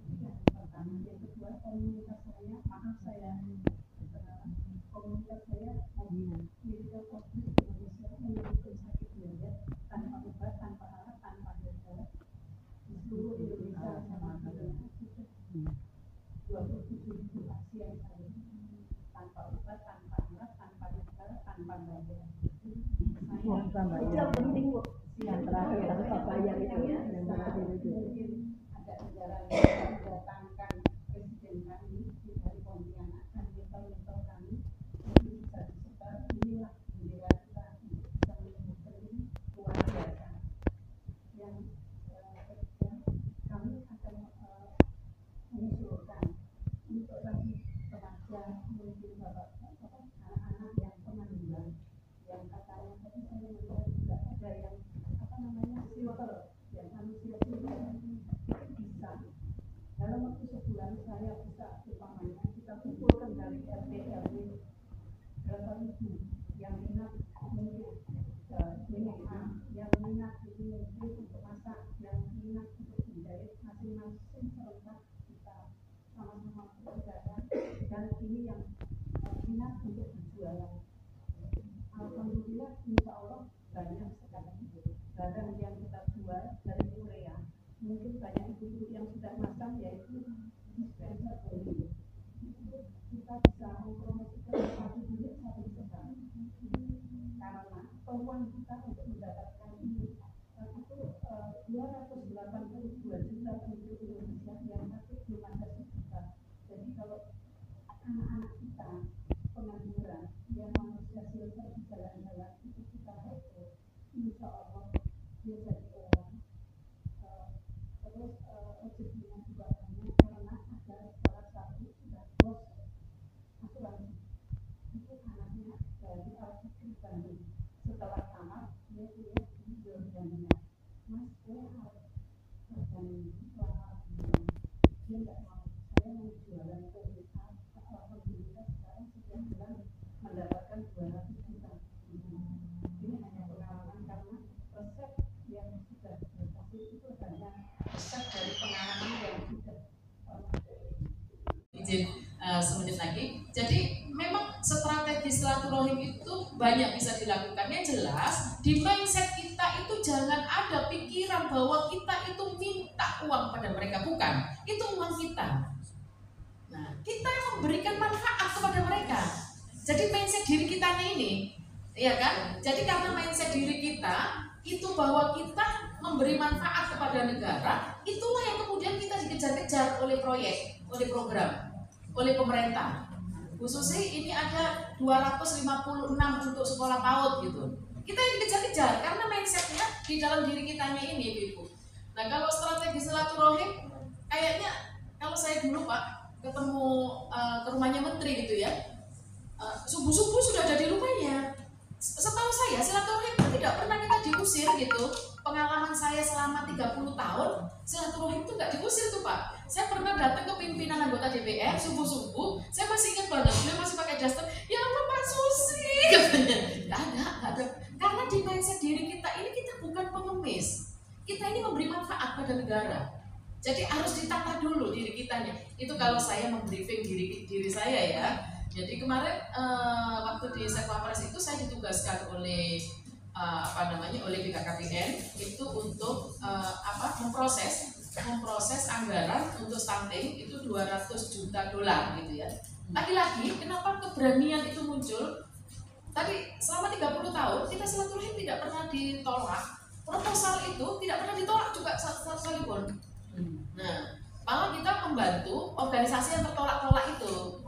Yang pertama, yang kedua komunitas saya, maaf saya komunitas saya medical coverage Indonesia menyebutkan sakit diabetes tanpa obat, tanpa alat, tanpa harga di seluruh Indonesia sama dengan 27.000 pasien saya tanpa obat, tanpa alat, tanpa harga, tanpa bayar. Itu yang penting Bu. Yang terakhir tanpa bayar itu ya. Yang terakhir itu. Ada ajaran yang datangkan presiden kami dari Pontianak dan mentor kami untuk bisa disebar. Inilah bendera kita bisa menyebutkan ini luar biasa. Yang ketiga, kami akan mengusulkan untuk lagi remaja mungkin anak-anak yang pengangguran yang katanya tadi saya melihat juga ada yang filter yang manusia filter bisa dalam waktu sebulan saya bisa umpamanya kita kumpulkan dari RT RW berapa ribu yang minat mungkin yang minat itu mungkin untuk masak, yang minat untuk menjahit, masing-masing serentak kita sama-sama bekerja dan ini yang minat untuk berjualan. Alhamdulillah, insya Allah banyak sekarang barang yang kita jual dari Korea. Mungkin banyak ibu-ibu yang sudah masak, yaitu dispenser oli. Kita bisa mempromosikan satu unit satu sebar. Karena peluang kita untuk mendapatkan ini itu 282 juta penduduk Indonesia yang sakit belum ada sejuta. Jadi kalau anak-anak kita pengangguran yang manusia silver di jalan-jalan itu kita rekrut, insya Allah dia jadi orang. Terus rezekinya juga banyak karena ada salah satu sudah bos asuransi itu anaknya dari Al-Fikri Bandung. Setelah tamat dia punya di Jordania. Mas, saya harus berjalan selama bulan. Dia nggak mau. Saya mau jualan ke kita. Alhamdulillah sekarang setiap bulan mendapatkan 200 juta. Ini hanya pengalaman karena resep yang sudah berhasil itu hanya resep dari pengalaman yang sudah. Izin semenit lagi. Jadi memang strategi silaturahim itu banyak bisa dilakukan. Yang jelas di mindset kita itu jangan ada pikiran bahwa kita itu minta uang pada mereka, bukan. Itu uang kita. Nah, kita yang memberikan manfaat kepada mereka. Jadi mindset diri kita ini, ya kan? Jadi karena mindset diri kita itu bahwa kita memberi manfaat kepada negara, itulah yang kemudian kita dikejar-kejar oleh proyek, oleh program, oleh pemerintah. Khususnya ini ada 256 untuk sekolah PAUD gitu. Kita yang dikejar-kejar karena mindsetnya di dalam diri kitanya ini, Ibu. Nah, kalau strategi silaturahim, kayaknya kalau saya dulu Pak ketemu ke rumahnya menteri gitu ya, subuh-subuh sudah ada di rumahnya. Setahu saya silaturahim tidak pernah kita diusir gitu. Pengalaman saya selama 30 tahun silaturahim itu nggak diusir tuh Pak. Saya pernah datang ke pimpinan anggota DPR subuh-subuh, saya masih ingat banget, beliau masih pakai daster, ya Allah Pak Susi katanya. Nggak ada. Karena di mindset diri kita ini kita bukan pengemis, kita ini memberi manfaat pada negara. Jadi harus ditata dulu diri kitanya. Itu kalau saya membriefing diri saya ya. Jadi kemarin waktu di Sekwapres itu saya ditugaskan oleh oleh BKKBN itu untuk memproses anggaran untuk stunting itu 200 juta dolar gitu ya. Lagi-lagi kenapa keberanian itu muncul? Tadi selama 30 tahun kita silaturahim tidak pernah ditolak. Proposal itu tidak pernah ditolak juga sekalipun. Nah, malah kita membantu organisasi yang tertolak-tolak itu.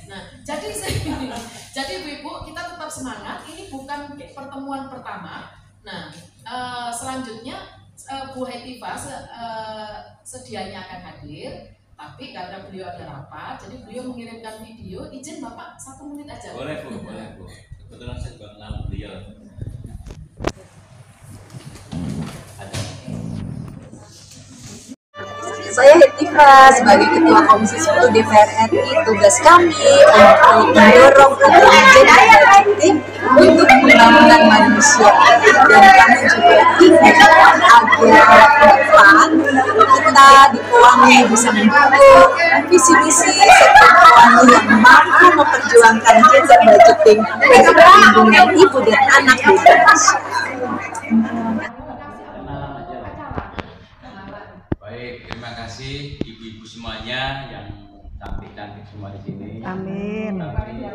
Nah, jadi Ibu, kita tetap semangat. Ini bukan pertemuan pertama. Nah, selanjutnya Bu Hetiva sedianya akan hadir, tapi karena beliau ada rapat, jadi beliau mengirimkan video. Izin Bapak 1 menit aja. Boleh Bu. Kebetulan saya juga kenal beliau. Saya Hetiva sebagai Ketua Komisi 10 DPR RI. Tugas kami untuk mendorong program Gen Inisiatif untuk pembangunan mandiri Indonesia, dan kami juga ingin agar ke depan kita di Kowani bisa mendukung visi-misi sektor Kowani yang mampu memperjuangkan gender budgeting dan perlindungan ibu dan anak di Indonesia. Baik, terima kasih ibu-ibu semuanya yang cantik-cantik semua di sini. Amin. Kami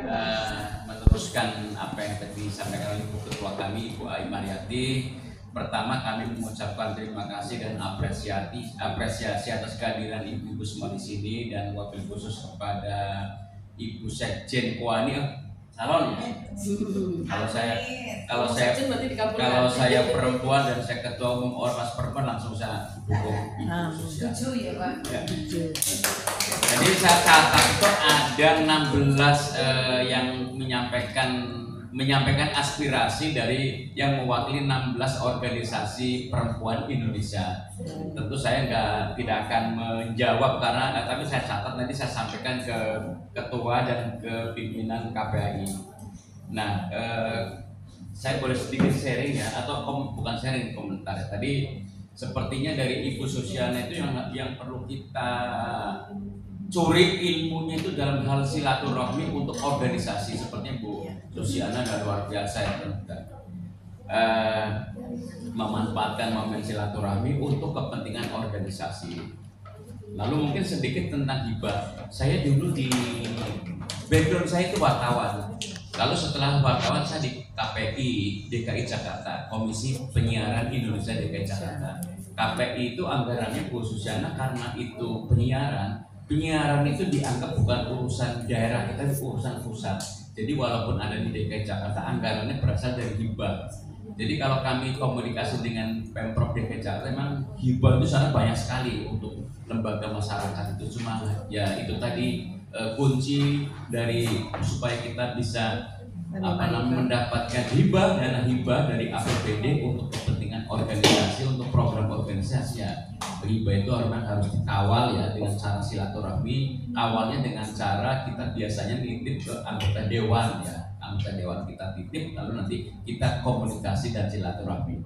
meneruskan apa yang tadi disampaikan oleh Ibu Ketua kami, Ibu Ai Mariati. Pertama, kami mengucapkan terima kasih dan apresiasi atas kehadiran ibu-ibu semua di sini, dan wabil khusus kepada Ibu Sekjen Kowani calon ya. Kalau saya perempuan dan saya ketua umum ormas perempuan, langsung saya dukung ibu sosial. Setuju ya Pak. Ya. Jadi saya catat itu ada 16 yang menyampaikan aspirasi dari yang mewakili 16 organisasi perempuan Indonesia. Tentu saya tidak akan menjawab karena tapi saya catat, nanti saya sampaikan ke ketua dan ke pimpinan KPAI. Nah, saya boleh sedikit sharing ya, atau bukan sharing, komentar. Tadi sepertinya dari Ibu Sosialnya itu yang perlu kita curi ilmunya itu dalam hal silaturahmi untuk organisasi. Sepertinya Bu Sosiana dan luar biasa ya, memanfaatkan momen silaturahmi untuk kepentingan organisasi. Lalu mungkin sedikit tentang hibah. Saya dulu di background saya itu wartawan. Lalu setelah wartawan saya di KPI DKI Jakarta, Komisi Penyiaran Indonesia DKI Jakarta. KPI itu anggarannya Bu Susiana karena itu penyiaran itu dianggap bukan urusan daerah, kita urusan pusat. Jadi walaupun ada di DKI Jakarta, anggarannya berasal dari hibah. Jadi kalau kami komunikasi dengan Pemprov DKI Jakarta, memang hibah itu sangat banyak sekali untuk lembaga masyarakat itu. Cuma ya itu tadi kunci dari supaya kita bisa mendapatkan hibah, dana hibah dari APBD untuk kepentingan organisasi, untuk program organisasi ya. Hibah itu harus dikawal ya dengan cara silaturahmi. Awalnya dengan cara kita biasanya nitip ke anggota dewan ya, anggota dewan kita titip, lalu nanti kita komunikasi dan silaturahmi.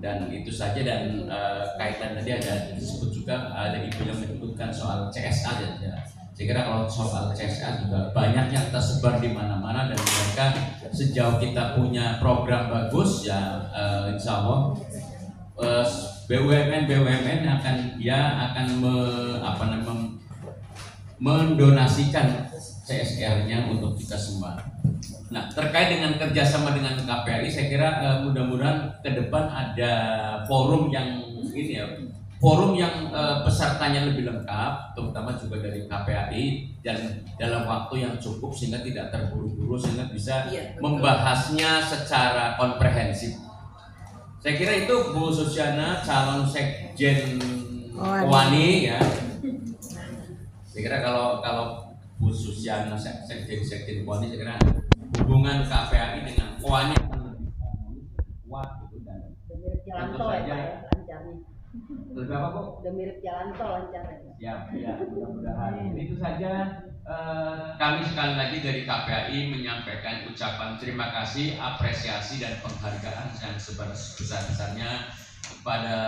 Dan itu saja, dan kaitan tadi ada disebut juga, ada ibu yang menyebutkan soal CSA ya. Saya kira kalau soal CSA juga banyak yang tersebar di mana-mana, dan mereka sejauh kita punya program bagus ya, insya Allah BUMN akan mendonasikan CSR-nya untuk kita semua. Nah, terkait dengan kerjasama dengan KPAI, saya kira mudah-mudahan ke depan ada forum yang ini ya, forum yang pesertanya lebih lengkap, terutama juga dari KPAI, dan dalam waktu yang cukup sehingga tidak terburu-buru, sehingga bisa membahasnya secara komprehensif. Saya kira itu Bu Susiana, calon Sekjen Kowani ya. Saya kira kalau Bu Susiana Sekjen Kowani, saya kira hubungan KPAI dengan Kowani akan lebih kuat gitu, dan jalan tol ya, lancarnya. Lebih apa Bu? Udah mirip jalan tol lancarnya. Siap, ya mudah-mudahan. Itu saja. Kami sekali lagi dari KPAI menyampaikan ucapan terima kasih, apresiasi dan penghargaan yang sebesar-besarnya kepada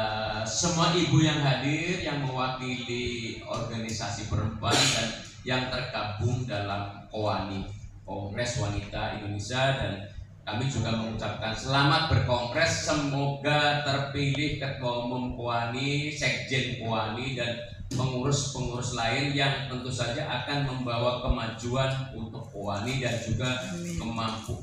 semua ibu yang hadir, yang mewakili organisasi perempuan dan yang tergabung dalam Kowani, Kongres Wanita Indonesia. Dan kami juga mengucapkan selamat berkongres, semoga terpilih Ketua Umum Kowani, Sekjen Kowani, dan pengurus-pengurus lain yang tentu saja akan membawa kemajuan untuk Kowani dan juga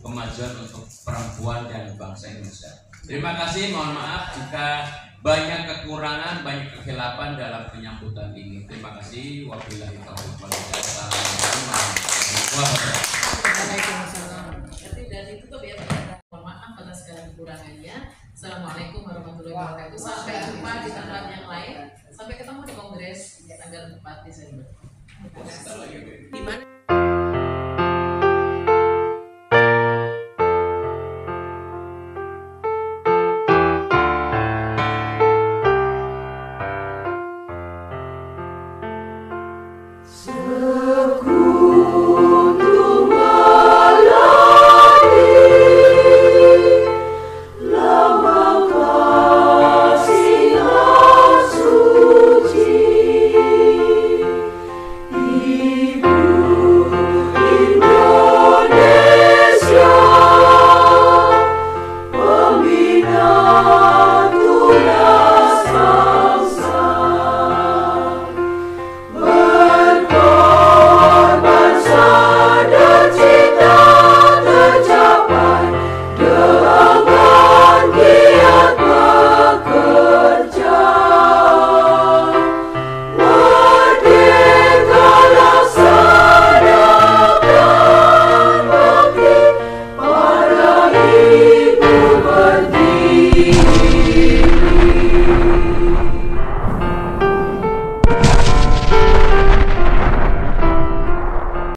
kemajuan untuk perempuan dan bangsa Indonesia. Terima kasih, mohon maaf jika banyak kekurangan, banyak kekhilafan dalam penyambutan ini. Terima kasih. Wabillahi taufiq wal hidayah. Assalamualaikum warahmatullahi wabarakatuh. Dan ditutup ya, mohon maaf atas segala kekurangannya. Assalamualaikum warahmatullahi wabarakatuh. Sampai jumpa di tempat yang lain. Sampai ketemu di Kongres tanggal 4 Desember. Di mana?